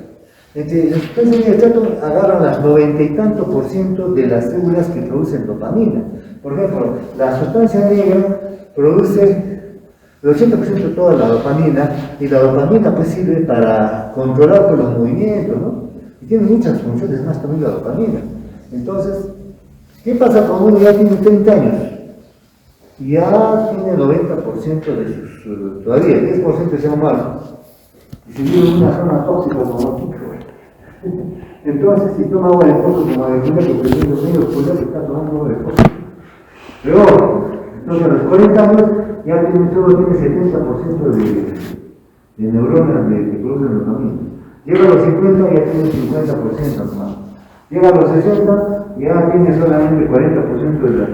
La sustancia negra y estriada agarran las 90 y tanto % de las células que producen dopamina. Por ejemplo, la sustancia negra produce el 80% de toda la dopamina, y la dopamina pues sirve para controlar pues, los movimientos, ¿no? Y tiene muchas funciones más también la dopamina. Entonces, ¿qué pasa cuando uno ya tiene 30 años? Ya tiene 90% de sus, todavía 10% sea malo, y se vive en una zona tóxica como aquí. Entonces, si toma agua de pozo como de primero, que es medio pues ya se está tomando agua de pozo. Peor, entonces a los 40 años ya solo tiene 70% de neuronas que producen dopamina. Llega a los 50 y ya tiene 50% más. Llega a los 60 y ya tiene solamente 40% de las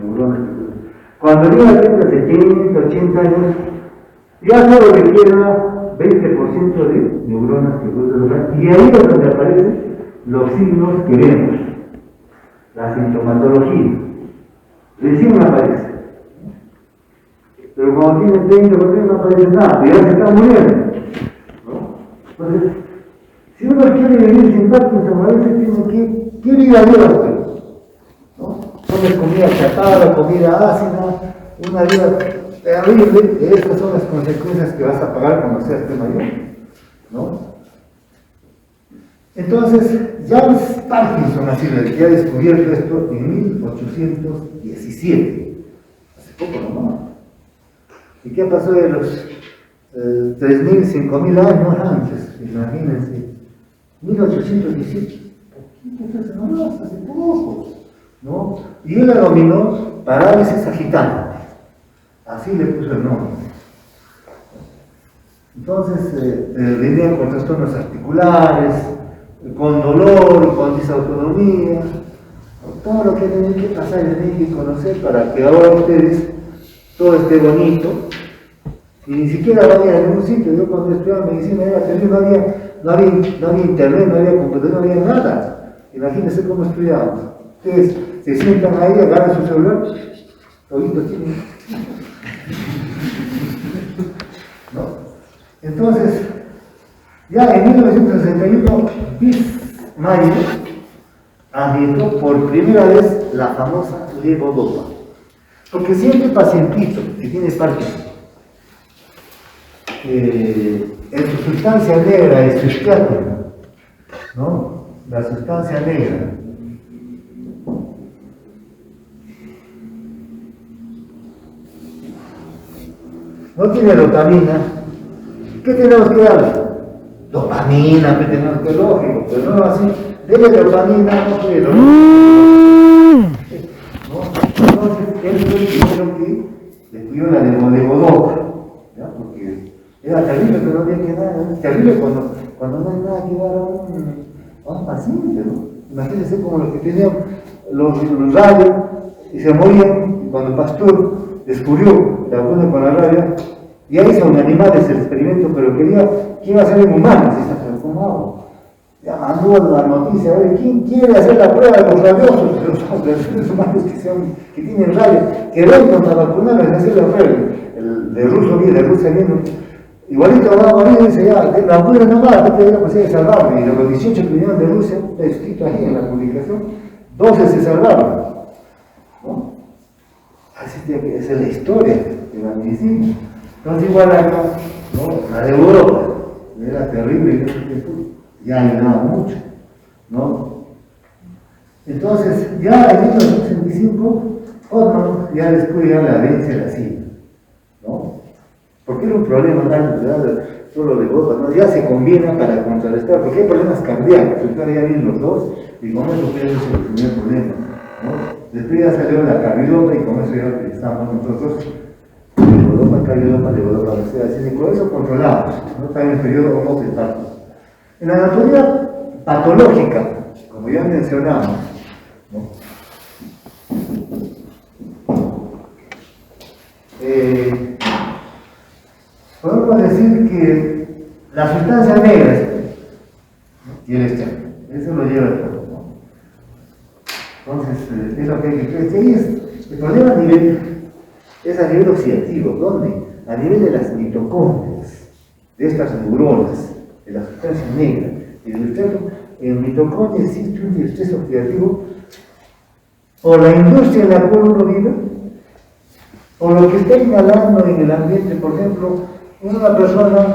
neuronas que producen. Cuando llega a 70, 80 años, ya solo le queda 20% de neuronas que producen dopamina. Y ahí es donde aparecen los signos que vemos, la sintomatología. Recién aparece. Pero cuando tiene 30 no aparece nada, ya se está muriendo, ¿no? Entonces, si uno quiere vivir sin Parkinson, a veces tiene que, ¿qué vida lleva usted? ¿No? Comes comida chatarra, comida ácida, una vida terrible, estas son las consecuencias que vas a pagar cuando seas mayor, ¿no? Entonces, James Parkinson ya ha descubierto esto en 1817, hace poco nomás. ¿Y qué pasó de los 3.000, 5.000 años antes? Imagínense, 1817, hace poco, ¿no? Y él la denominó parálisis agitante, así le puso el nombre. Entonces, venían con trastornos articulares, con dolor, con disautonomía, todo lo que tienen que pasar y tienen que conocer para que ahora ustedes todo esté bonito, y ni siquiera vayan a ningún sitio. Yo cuando estudiaba medicina era terrible, no había internet, no había computador, no había nada. Imagínense cómo estudiábamos. Ustedes se sientan ahí, agarran su celular, toditos tienen. ¿No? Entonces, ya en 1961, Bismayer ambientó por primera vez la famosa levodopa. Porque siempre pacientito que tiene Parkinson, en su sustancia negra, en su esquiática, ¿no? La sustancia negra, no tiene dopamina. ¿Qué tenemos que darle? Dopamina, que tenemos que lógico, pero no así. Dele dopamina, no quiero. ¿No? Entonces, él fue el primero que descubrió la levodopa, ¿ya? Porque era terrible, pero no había que dar. Es terrible cuando no hay nada que dar a un paciente, ¿no? Imagínense como los que tenían los rayos y se morían, y cuando Pasteur descubrió la vacuna con la rabia, Ya hizo en animales el experimento, pero quería hacer en humanos. Y está, pero ¿cómo hago? Ya mandó la noticia, a ver, ¿quién quiere hacer la prueba de los radiosos? Los seres humanos que tienen rayos, que vengan para vacunarlos y hacer la prueba. El de Rusia vino. Igualito va a morir y dice, ya, la vacuna no va, que te la posibilidad de salvarme. Y los 18 que vinieron de Rusia, está escrito ahí en la publicación, 12 se salvaron. ¿No? Así tiene que ser la historia de la medicina. Entonces igual acá, ¿no? La de Europa, era terrible en ese tiempo, ya ayudaba mucho, ¿no? Entonces, ya en 1965, Otman ya después ya la vence la SIDA, ¿no? Porque era un problema grande, ¿verdad? Solo de Europa, ¿no? Ya se combina para contrarrestar, porque hay problemas cardíacos, entonces ya vienen los dos, y con eso puede ser el primer problema, ¿no? Después ya salió la carbidopa y con eso ya utilizamos nosotros levodopa, carbidopa, levodopa, así, y con eso controlamos, ¿no? También el periodo homocefálico. En la anatomía patológica, como ya mencionamos, ¿no? Podemos decir que la sustancia negra, ¿no? Y el externo, eso lo lleva todo, ¿no? Entonces, es lo que hay que decir. El problema es a nivel oxidativo, ¿dónde? A nivel de las mitocondrias, de estas neuronas, de la sustancia negra. Y el externo, en mitocondria existe un estrés oxidativo por la industria en la cual uno vive, o lo que está inhalando en el ambiente. Por ejemplo, una persona,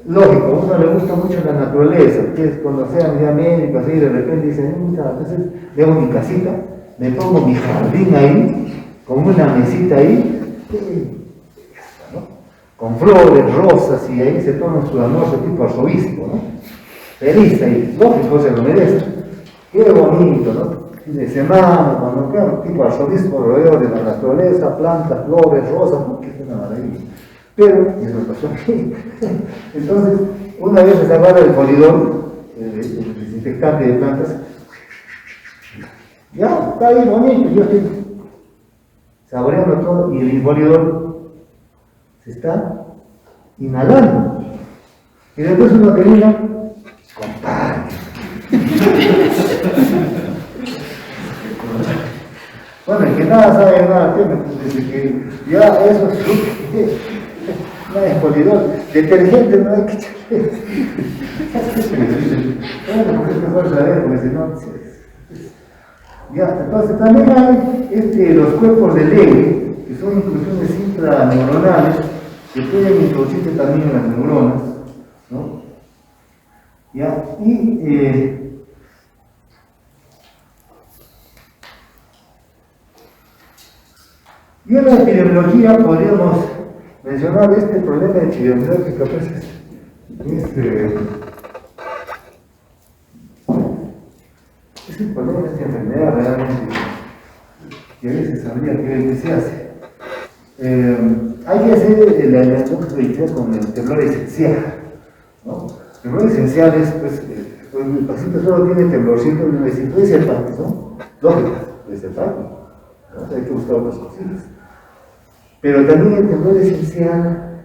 lógico, a uno le gusta mucho la naturaleza, que es cuando sean ya médicos y de repente dicen, entonces dejo mi casita, me pongo mi jardín ahí, con una mesita ahí, ¿no? Con flores, rosas, y ahí se toma su almuerzo tipo arzobispo, ¿no? Feliz ahí, lógico, se lo merece. Qué bonito, ¿no? Fin de semana, cuando queda tipo arzobispo, rodeado de la naturaleza, plantas, flores, rosas, ¿no? Que es una maravilla. Pero, y eso pasó aquí. Entonces, una vez se agarra el polidor, el desinfectante de plantas, ya, está ahí bonito, yo estoy saboreando todo, y el polidor se está inhalando. Y después uno termina, compadre. Bueno, el que nada sabe nada tiene, desde que ya eso es no es polidor, detergente no hay que echarle. Bueno, porque es mejor saber, porque si no, ya, entonces también hay los cuerpos de Levy, que son inclusiones intraneuronales, que pueden introducirse también en las neuronas, ¿no? Ya, y en la epidemiología podríamos mencionar este problema epidemiológico, pues es el problema de esta enfermedad realmente, que a veces habría que se hace. Hay que hacer el diagnóstico con el temblor esencial, ¿no? El temblor esencial es, pues, el paciente solo tiene temblorcito y uno dice, puede ser parte, ¿no? Lógico, puede ser parte, ¿no? Hay que buscar otras cositas. Pero también el temblor esencial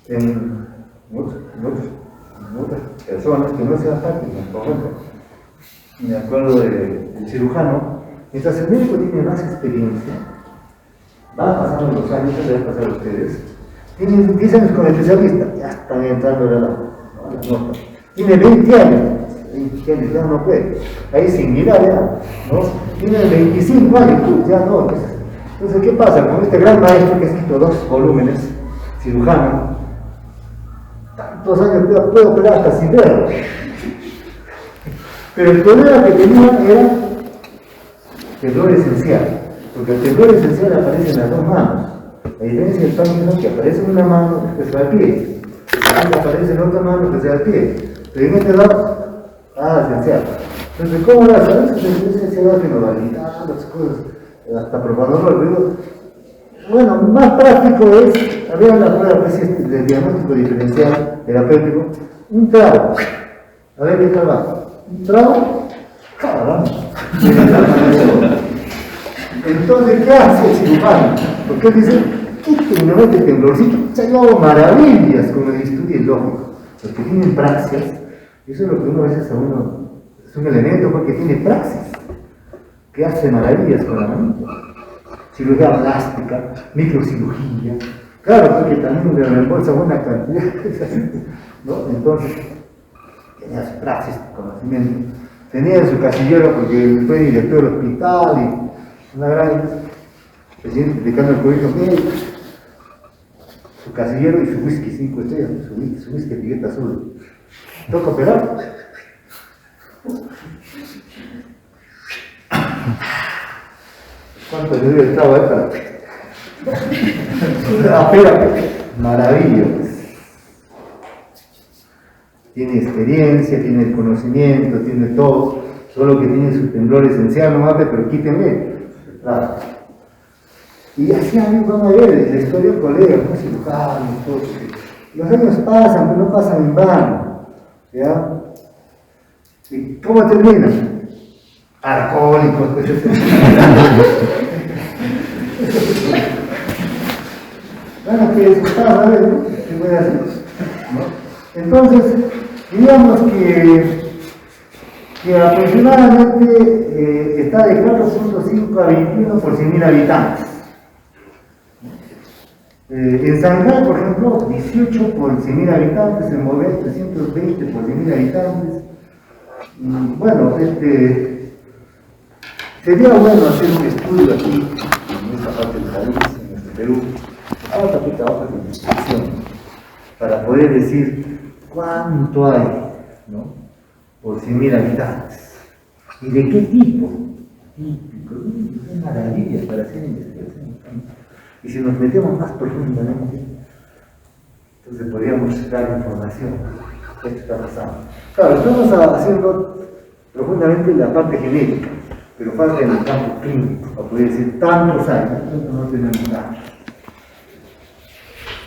en otras personas que no sean Parkinson, por ejemplo. Me acuerdo del cirujano, mientras el médico tiene más experiencia, van pasando los años, se van a pasar a ustedes, tienen 10 años con el especialista, ya están entrando a las notas. Tiene 20 años, ya no puede, ahí sin mirar ya, ¿no? Tiene 25 años, ya no. Entonces, ¿qué pasa con este gran maestro que ha escrito 2 volúmenes, cirujano? Tantos años puedo operar hasta sin ver. Pero el problema que tenía era temblor esencial, porque el temblor esencial aparece en las 2 manos. La diferencia del Parkinson que aparece en una mano que se va al pie, aparece en otra mano que se va al pie. Pero en este lado, esencial. Entonces, ¿cómo lo hace? A veces el esencial que nos va a quitar las cosas, hasta probador. Bueno, más práctico es, había la prueba del diagnóstico diferencial terapéutico, un trago. A ver qué tal va. Un trago, caramba. Entonces, ¿qué hace el cirujano? Porque él dice, ¿qué genuinamente temblorcito, se ha llevado maravillas con el estudio lógico. Los que tienen praxias, eso es lo que uno a veces a uno, es un elemento porque tiene praxis, que hace maravillas con la manita. Cirugía plástica, microcirugía, claro, porque también le reembolsa buena cantidad, ¿no? Entonces, tenía su praxis, su conocimiento, tenía su casillero porque fue director del hospital y una gran presidente dedicando al colegio médico, su casillero y su whisky 5 estrellas, su whisky etiqueta azul. ¿Toca operar? ¿Cuánto le dio el chavo a esta? Apela, maravilla. Tiene experiencia, tiene el conocimiento, tiene todo, solo que tiene su temblor esencial, no mate, pero quítenle. Claro. Y así van a ver la historia del colega, ¿no? Cirujanos, todo. Los años pasan, pero no pasan en vano. ¿Ya? ¿Y cómo terminan? Alcohólicos, pues. Bueno, que disfrutar, ¿sabes? ¿No? ¿Qué voy a hacer? ¿No? Entonces, digamos que aproximadamente está de 4.5 a 21 por 100.000 habitantes. En Shanghái, por ejemplo, 18 por 100.000 habitantes, en Moguel 320 por 100.000 habitantes. Bueno, sería bueno hacer un estudio aquí, en esta parte del país, en nuestro Perú, otra investigación, para poder decir cuánto hay, ¿no? Por 100.000 habitantes. ¿Y de qué tipo? Típico, es maravilla para hacer investigación. Y si nos metemos más profundamente, entonces podríamos dar información de esto está pasando. Claro, estamos haciendo profundamente la parte genética, pero falta en el campo clínico, para poder decir tantos años, no tenemos nada.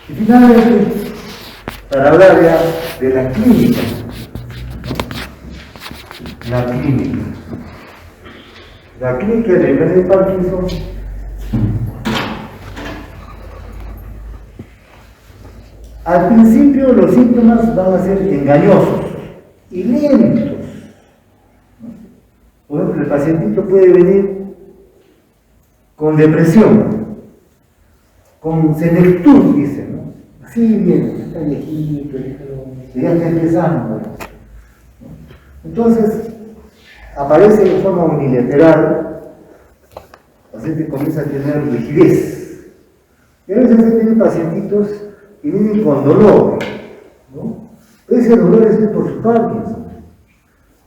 Y finalmente, para hablar ya de la clínica, la clínica de enfermedad de Parkinson al principio los síntomas van a ser engañosos y lentos. Por ejemplo, el pacientito puede venir con depresión, con senectud, dicen, ¿no? Así viene, está viejito, ya está empezando, ¿no? Entonces, aparece de forma unilateral, el paciente comienza a tener rigidez. Y a veces tiene pacientitos que vienen con dolor, ¿no? Ese dolor es por su Parkinson.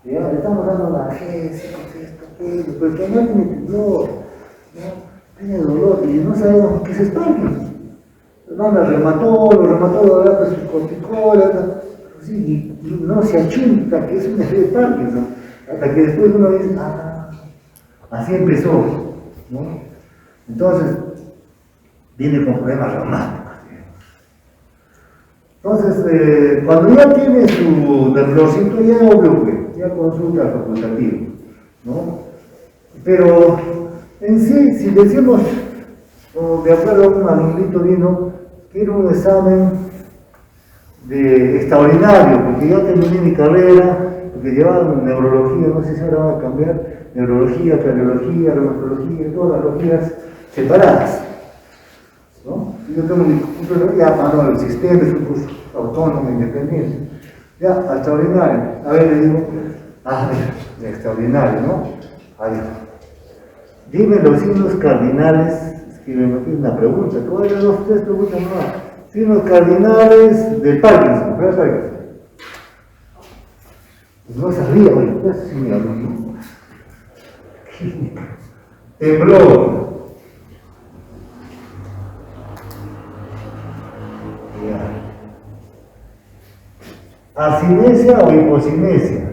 ¿Ya? Le estamos dando analgésicos, esto, aquello, pero que no tiene dolor, ¿no? Tiene dolor y no sabemos qué es Parkinson. Le manda al reumatólogo da su corticoide, sí, y no se achunta que es una enfermedad de Parkinson, hasta que después uno dice, así empezó, ¿no? Entonces, viene con problemas reumáticos. Entonces, cuando ya tiene su temblorcito, ya obvio, pues, ya consulta al facultativo, ¿no? Pero en sí, si decimos, de acuerdo a un alumnito vino, quiero un examen extraordinario, porque ya terminé mi carrera, porque llevaba neurología, no sé si ahora van a cambiar, neurología, cardiología, reumatología, todas las logías separadas, ¿no? Yo tengo mi curso ya para el sistema, es un curso autónomo, independiente, ya, extraordinario. A ver, le digo, mira, extraordinario, ¿no? Ahí. Dime los signos cardinales, escríbeme aquí una pregunta, ¿cuál de los tres preguntas más? Signos cardinales del Parkinson, ¿qué es Parkinson? Pues no sabía, oye, pues sí me habló, ¿no? Temblor. Acinesia o hipocinesia.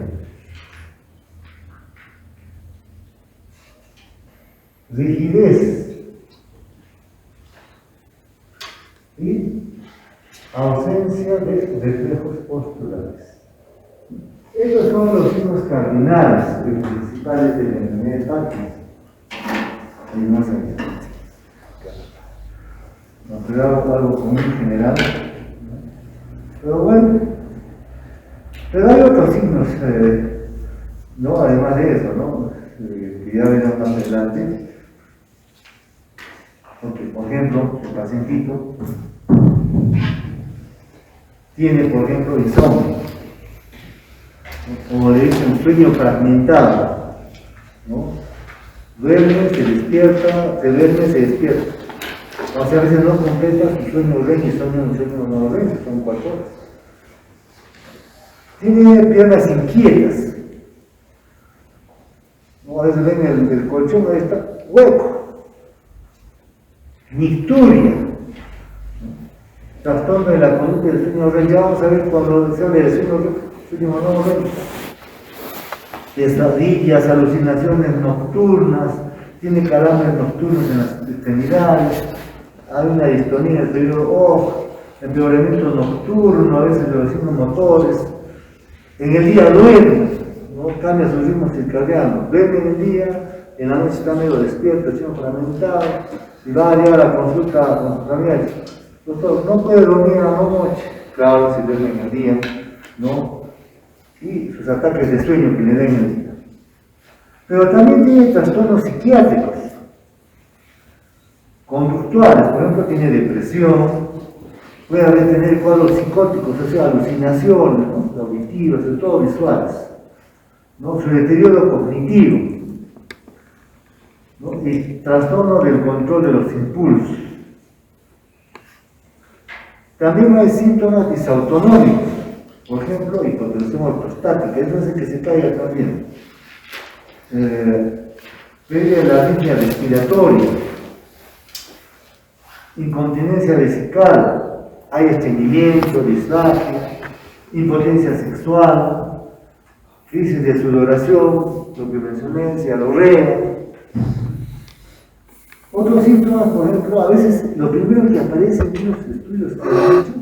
Rigidez y ausencia de reflejos posturales. Estos son los signos cardinales principales de la enfermedad de Parkinson. Y no sé. ¿no? Pero algo común general, ¿no? Pero bueno, pero hay otros signos, ¿no? Además de eso, ¿no? Que ya verán más adelante. Porque, por ejemplo, el pacientito tiene, por ejemplo, insomnio, como le dicen, sueño fragmentado, ¿no? Duerme, se despierta, se duerme, se despierta. O sea, a veces no completa su sueño REM y sueño no REM, son 4 horas. Tiene piernas inquietas, ¿no? A veces ven el colchón, ahí está, hueco. Nicturia, trastorno de la conducta del sueño REM. Ya vamos a ver cuando se habla del sueño no REM. Pesadillas, alucinaciones nocturnas, tiene calambres nocturnos en las extremidades, hay una distonía del periodo empeoramiento nocturno, a veces de los signos motores. En el día duerme, ¿no? Cambia su ritmo circadiano, duerme en el día, en la noche está medio despierto, sueño fragmentado, y va a llegar a la consulta con su familia. Doctor, no puede dormir a la noche. Claro, si duerme en el día, ¿no? Y sus ataques de sueño que le den en el día. Pero también tiene trastornos psiquiátricos, conductuales, por ejemplo, tiene depresión, puede haber tener cuadros psicóticos, o sea, alucinaciones, ¿no? Auditivas, sobre todo visuales, ¿no? Su deterioro cognitivo, ¿no? Y trastorno del control de los impulsos. También hay síntomas disautonómicos, por ejemplo, hipotensión ortostática, eso hace que se caiga también. Pérdida de la arritmia respiratoria, incontinencia vesical, hay estreñimiento, disfagia, impotencia sexual, crisis de sudoración, lo que mencioné, cialorrea. Otros síntomas, por ejemplo, a veces lo primero que aparece en los estudios que han hecho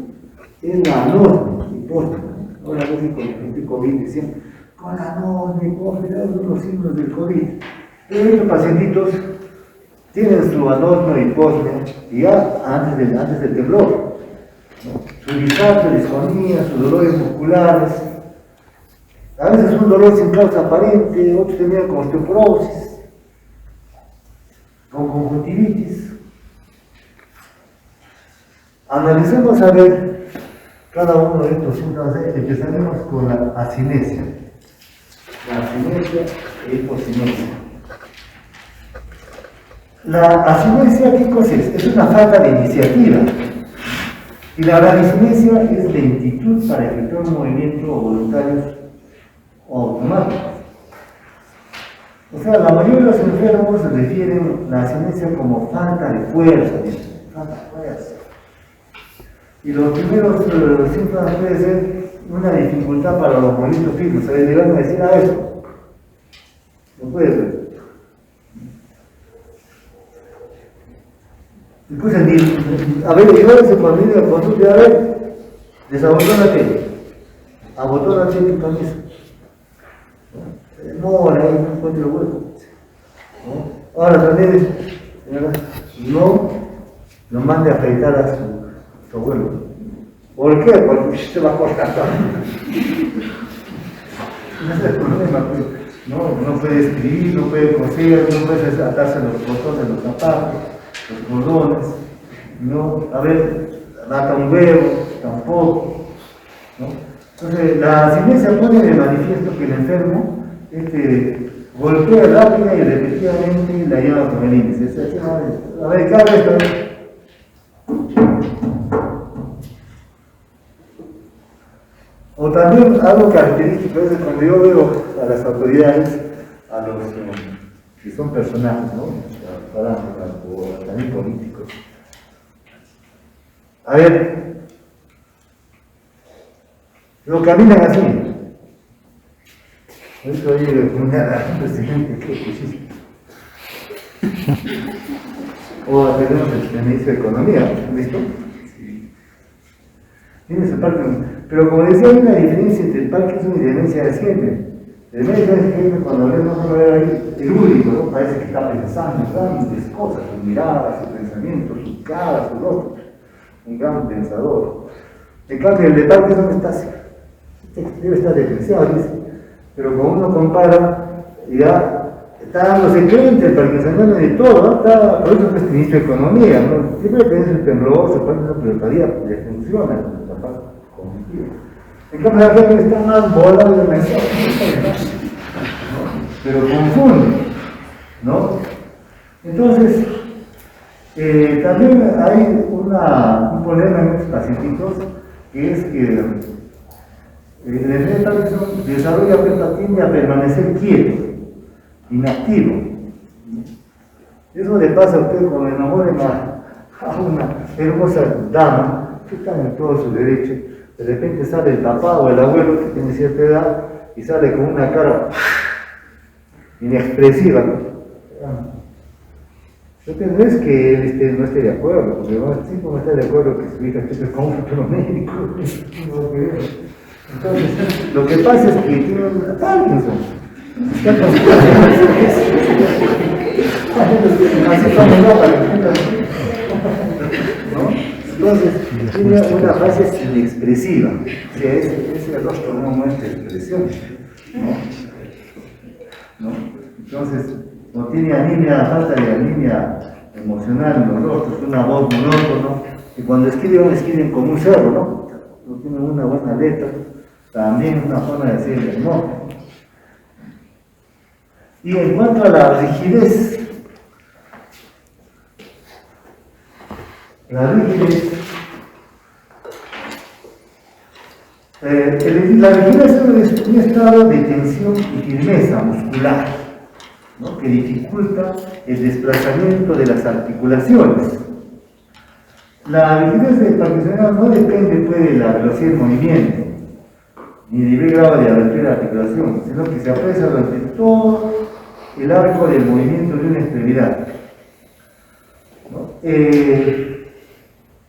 es la anosmia, hipóstoma. Ahora ves con el COVID diciendo, con la anosmia, hipóstoma, los signos del COVID. Pero estos pacientitos tienen su anosmia, hipóstoma, ya antes del temblor, ¿no? Su disfagia, disfonía, sus dolores musculares, a veces un dolor sin causa aparente, otros terminan con osteoporosis, con conjuntivitis. Analicemos a ver cada uno de estos síntomas. Empezaremos con la asinesia. La asinesia e hipocinesia. La asinesia, ¿qué cosa es? Es una falta de iniciativa. Y la bradicinesia es lentitud para efectuar movimientos voluntarios o automáticos. O sea, la mayoría de los enfermos refieren la asinesia como falta de fuerza, falta de fuerza. Y los primeros síntomas pueden ser una dificultad para los movimientos fijos, o sea, llegan a decir a eso. No puede ser. Después a ver, ayúdense cuando viene a consulta, a ver, desabotónate, abotónate tu camisa. No, ahí no encuentro el hueco. ¿No? Ahora también, no lo mande a afeitar a su abuelo. ¿Por qué? Porque se va a cortar todo. No es el problema, pues. No puede escribir, no puede coser, no puede atarse los botones de los zapatos, los cordones. No, a ver, mata un huevo, tampoco. ¿No? Entonces, la asinesia pone de manifiesto que el enfermo golpea rápida y repetidamente la lleva con el índice. A ver, cada vez. O también algo característico es cuando yo veo a las autoridades, a los que son personajes, ¿no? O también políticos. A ver, lo caminan así. Eso oye una presidente que pusiste. O tenemos el ministro de Economía, ¿listo? Sí. Tiene su parte, pero como decía, hay una diferencia entre el Parkinson y demencia de siempre. Demencia de siempre, cuando vemos a ver ahí el único, ¿no? Parece que está pensando en grandes cosas, sus miradas, sus pensamientos, sus tonificada, su rostro, un gran pensador. En cambio, el de Parkinson está así, debe estar depreciado, dice, pero cuando uno compara, ya está dándose cuenta el parkinsoniano de todo, ¿no? Está, por eso es ministro de Economía, ¿no? Siempre que es el temblor, se pone una prioridad, le funciona con esta parte cognitiva. En cambio, la gente está más bola de mensaje, ¿no? Pero confunde, ¿no? Entonces, también hay un problema en estos pacientitos, que es que el enfermo de Parkinson desarrolla, pero tiende a permanecer quieto, inactivo. Eso le pasa a usted cuando enamoren a una hermosa dama que está en todo su derecho. De repente sale el papá o el abuelo que tiene cierta edad y sale con una cara inexpresiva. Entonces no es que él no esté de acuerdo, porque sí no está de acuerdo que su hija esté con un futuro médico. Entonces, lo que pasa es que tiene un Parkinson. Entonces, tiene una fase inexpresiva, o sea, ese rostro no muestra expresión, ¿no? Entonces, no tiene anemia, falta de anemia emocional en los rostros, una voz monótona, y cuando escriben como un cerro, no tienen una buena letra, también es una forma de decir el diagnóstico. Y en cuanto a la rigidez, la rigidez es un estado de tensión y firmeza muscular, ¿no? Que dificulta el desplazamiento de las articulaciones. La rigidez del parkinsoniano no depende pues, de la velocidad del movimiento, ni del grado de abertura de la articulación, sino que se aprecia durante todo el arco del movimiento de una extremidad, ¿no?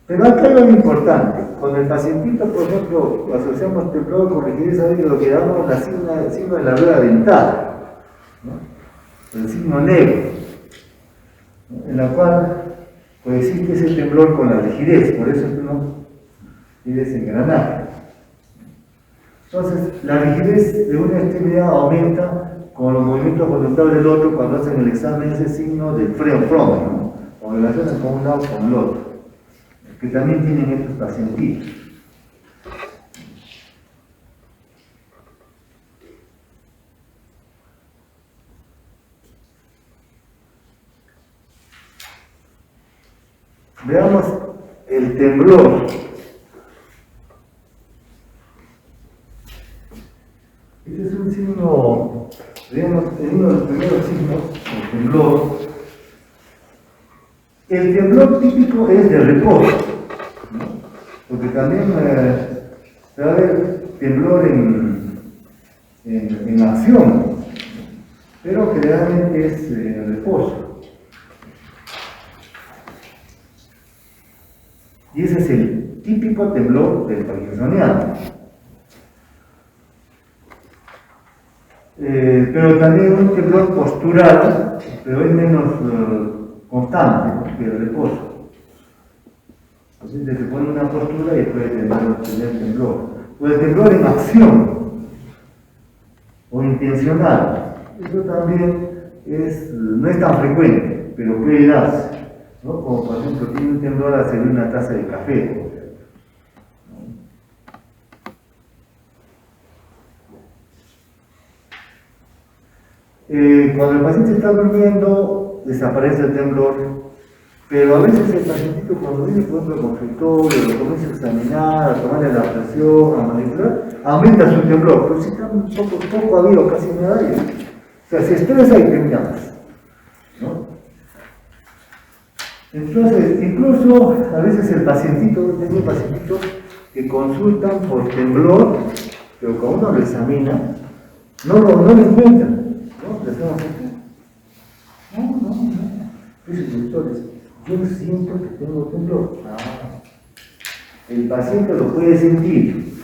Pero acá hay algo importante. Cuando el pacientito, por ejemplo, asociamos temblor con rigidez, hay lo que llamamos el signo de la rueda dentada, ¿no? El signo negro, ¿no? En la cual coexiste ese temblor con la rigidez, por eso es que uno quiere desengranar. Entonces, la rigidez de una extremidad aumenta con los movimientos voluntarios del otro cuando hacen el examen, ese signo del freno, ¿no? O relacionan con un lado con el otro, que también tienen estos pacientitos. Veamos el temblor. Este es un signo, digamos, uno de los primeros signos, el temblor. El temblor típico es de reposo, ¿no? Porque también se va a ver temblor en acción, pero generalmente es reposo. Y ese es el típico temblor del parkinsoniano. Pero también un temblor postural, pero es menos constante, ¿no? Que el reposo. Entonces se pone una postura y puede tener temblor. O el temblor en acción o intencional. Eso también no es tan frecuente, pero puede darse, ¿no? Como por ejemplo tiene un temblor al servir una taza de café. Cuando el paciente está durmiendo, desaparece el temblor, pero a veces el pacientito cuando viene, por ejemplo, al consultorio, lo comienza a examinar, a tomarle la presión, a manipular, aumenta su temblor, pero si está un poco habido, casi nada, o sea, se estresa y tembla más, ¿no? Entonces, incluso a veces el pacientito, tengo pacientitos que consultan por temblor, pero cuando uno lo examina, no lo encuentran. ¿No? ¿Le hacemos esto? No. Dice, doctores, yo siento que tengo temblor. El paciente lo puede sentir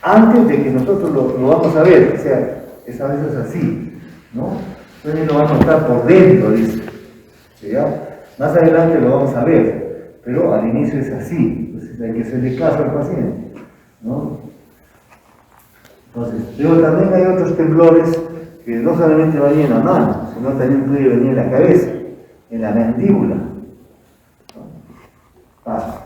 antes de que nosotros lo vamos a ver. O sea, es a veces así, ¿no? Entonces lo va a notar por dentro, dice. ¿Ya? Más adelante lo vamos a ver. pero al inicio es así, entonces hay que hacerle caso al paciente, ¿no? Entonces, pero también hay otros temblores que no solamente varían en la mano, sino también puede venir en la cabeza, en la mandíbula, ¿no?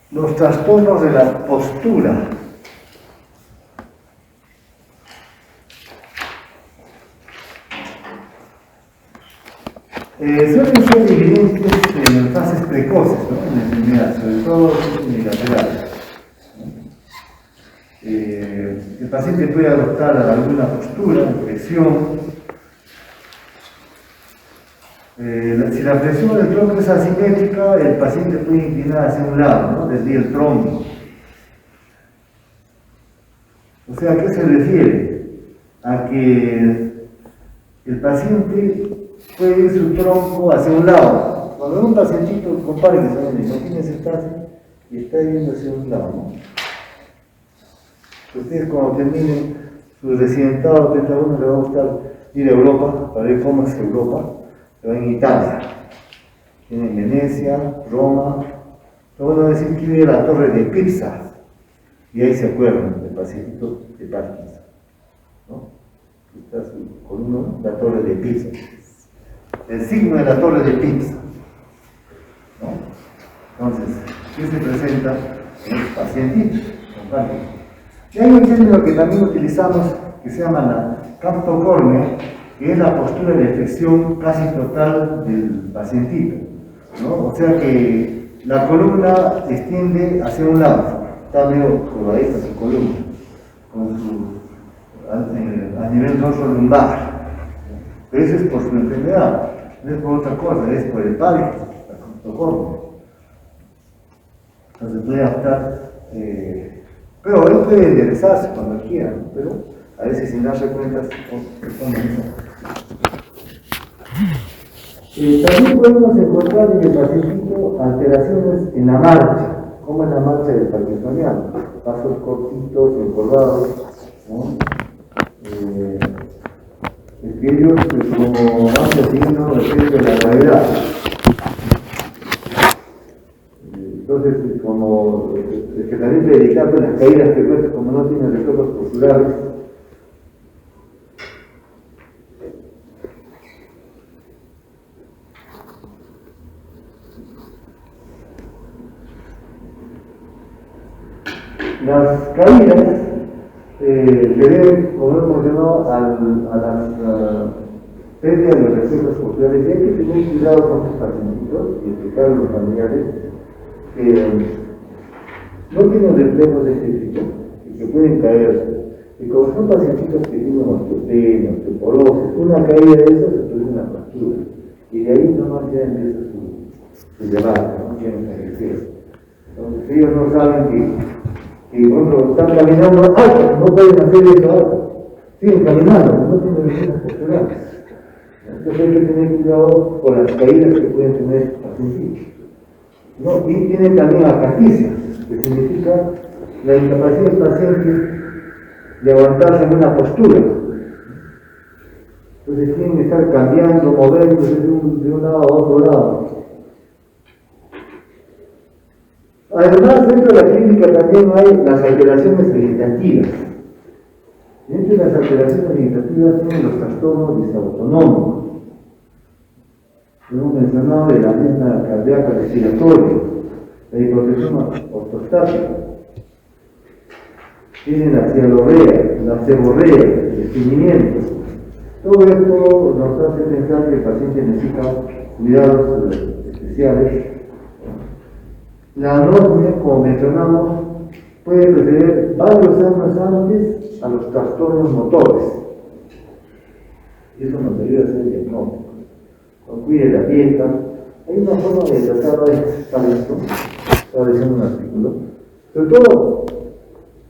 Los trastornos de la postura. Suelen ser evidentes en fases precoces, ¿no? En la enfermedad, sobre todo unilaterales. El paciente puede adoptar alguna postura, presión. Si la presión del tronco es asimétrica, el paciente puede inclinar hacia un lado, ¿no? Desde el tronco. O sea, ¿a qué se refiere? A que el paciente puede ir su tronco hacia un lado. Cuando un pacientito, compare que no tiene ese espacio y está yendo hacia un lado, ¿no? Ustedes cuando terminen su residentado, a uno le va a gustar ir a Europa para ver cómo es Europa. Se va en Italia, tiene Venecia, Roma, luego van a decir que vive la torre de Pisa, y ahí se acuerdan del pacientito de Parkinson, ¿no? Está su columna, la torre de Pisa, el signo de la torre de Pisa, ¿no? Entonces, ¿qué se presenta en el pacientito con Parkinson? Y hay un término que también utilizamos que se llama la captocórnea, que es la postura de flexión casi total del pacientito, ¿no? O sea que la columna se extiende hacia un lado, está medio curvadita su columna, con a nivel dorso lumbar, pero eso es por su enfermedad, no es por otra cosa, es por el Parkinson, la captocórnea. Entonces puede adaptar, pero él puede enderezarse cuando quiera, ¿no? Pero a veces sin darse cuenta también podemos encontrar en el pacientito alteraciones en la marcha, como en la marcha del parkinsoniano, pasos cortitos, encorvados, ¿no? Que ellos como van siguiendo el efecto de la gravedad. Entonces, como el que también puede dedicar con las caídas frecuentes, como no tienen reflejos posturales, las caídas se deben, como hemos mencionado, a las pérdidas de los reflejos posturales. Y hay que tener cuidado con estos pacientitos y explicar a los familiares que no tienen reflejos de este tipo y que pueden caer. Y como son pacientitos que tienen osteopenia, osteoporosis, una caída de eso se produce una fractura. Y de ahí nomás ya empieza su debate, no tienen ejercicio. Entonces ellos no saben que cuando están caminando, ¡ay! No pueden hacer eso ahora. Siguen caminando, no tienen reflejos posturales. Entonces hay que tener cuidado con las caídas que pueden tener pacientitos. ¿No? Y tienen también acafisia, que significa la incapacidad del paciente de aguantarse en una postura. Entonces tienen que estar cambiando, moviéndose de un lado a otro lado. Además, dentro de la clínica también hay las alteraciones vegetativas. Dentro de las alteraciones vegetativas tienen los trastornos disautonómicos. Hemos mencionado de la misma cardíaca respiratoria, la hipotensión ortostática. Tienen la cialorrea, la seborrea, el estreñimiento. Todo esto nos hace pensar que el paciente necesita cuidados especiales. La anormia, como mencionamos, puede preceder varios años antes a los trastornos motores. Y eso nos ayuda a hacer el diagnóstico. Cuide la dieta. Hay una forma de tratar de esto, estaba diciendo un artículo, sobre todo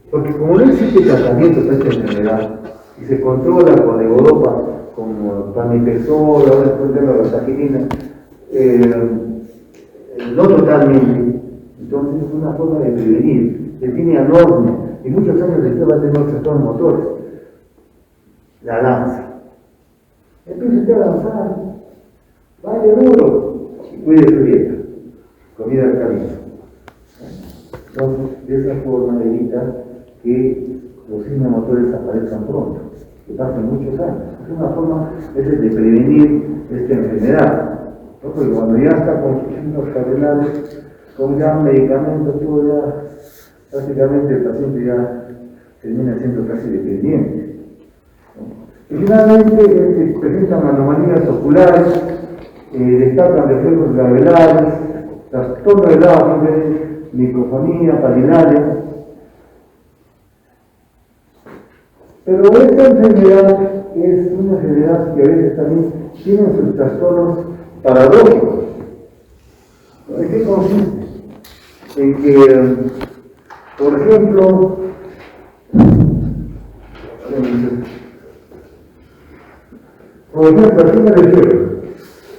porque como no existe tratamiento para esta enfermedad y se controla con levodopa, como pramipexol, ahora después de la rosagirina, no totalmente, entonces es una forma de prevenir, que tiene anormia y muchos años después va a tener trastornos motores. La lanza. Empiece usted a avanzar, vaya duro y cuide su dieta, comida de cariño. Entonces, de esa forma evita que los signos motores aparezcan pronto, que pasen muchos años. Es una forma de prevenir esta enfermedad. ¿No? Porque cuando ya está con sus signos cardinales, con ya medicamentos, todo ya, prácticamente el paciente ya termina siendo casi dependiente. ¿No? Y finalmente presentan anomalías oculares, destacan reflejos gravelares, trastorno de la microfonía, palilaria. Pero esta enfermedad es una enfermedad que a veces también tiene sus trastornos paradójicos. ¿En qué consiste? En que, por ejemplo, aquí me refiero,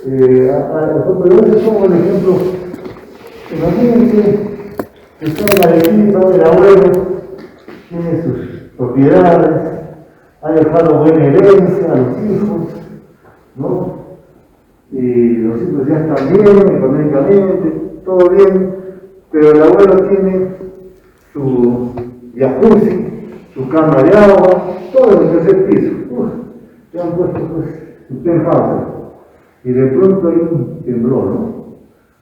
pero eso es como el ejemplo. Imagínense que está en la equipa, el abuelo tiene sus propiedades, ha dejado buena herencia a los hijos, ¿no? Y los hijos ya están bien económicamente, todo bien, pero el abuelo tiene su jacuzzi, su cama de agua, todo en el tercer piso. Ya han puesto pues su penthouse. Y de pronto hay un temblor, ¿no?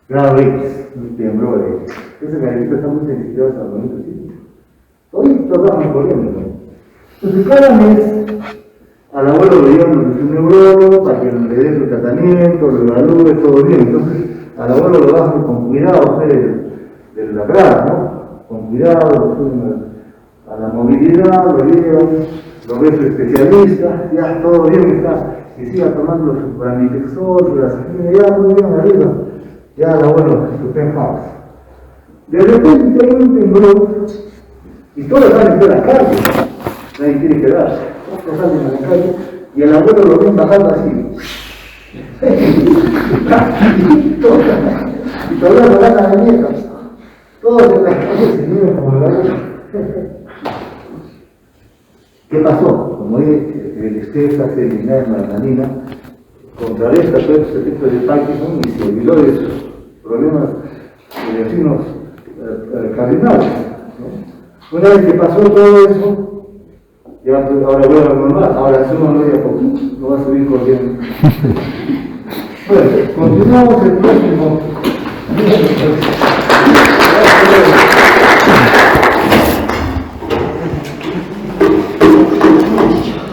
Grave, un temblor. Esa galletita está muy sensitiva a los bonitos sitios. Hoy todos vamos corriendo, ¿no? Entonces cada mes al abuelo lo llevan a su neurólogo para que le dé su tratamiento, lo evalúe, todo bien. Entonces al abuelo lo bajan con cuidado de la grada, ¿no? Con cuidado, lo suben a la movilidad, lo llevan, lo ve su especialista, ya todo bien está, y siga tomando su pranitexol, su lasatina, ya muy bien arriba, ya el abuelo su penthouse. De repente hay un temblor y todos salen de la calle, nadie quiere quedarse, todos salen de la calle y el abuelo lo ven bajando así. Y todavía no van a venir, todos en la calle se viven como el abuelo. ¿Qué pasó? Como el estrés hace eliminar melanina, contrarresta todos estos efectos de Parkinson y se olvidó de sus problemas de signos cardinales. ¿No? Una vez que pasó todo eso, ya ahora vuelve a lo normal, ahora si uno no llega poquito, no va a subir corriendo. Bueno, continuamos el próximo.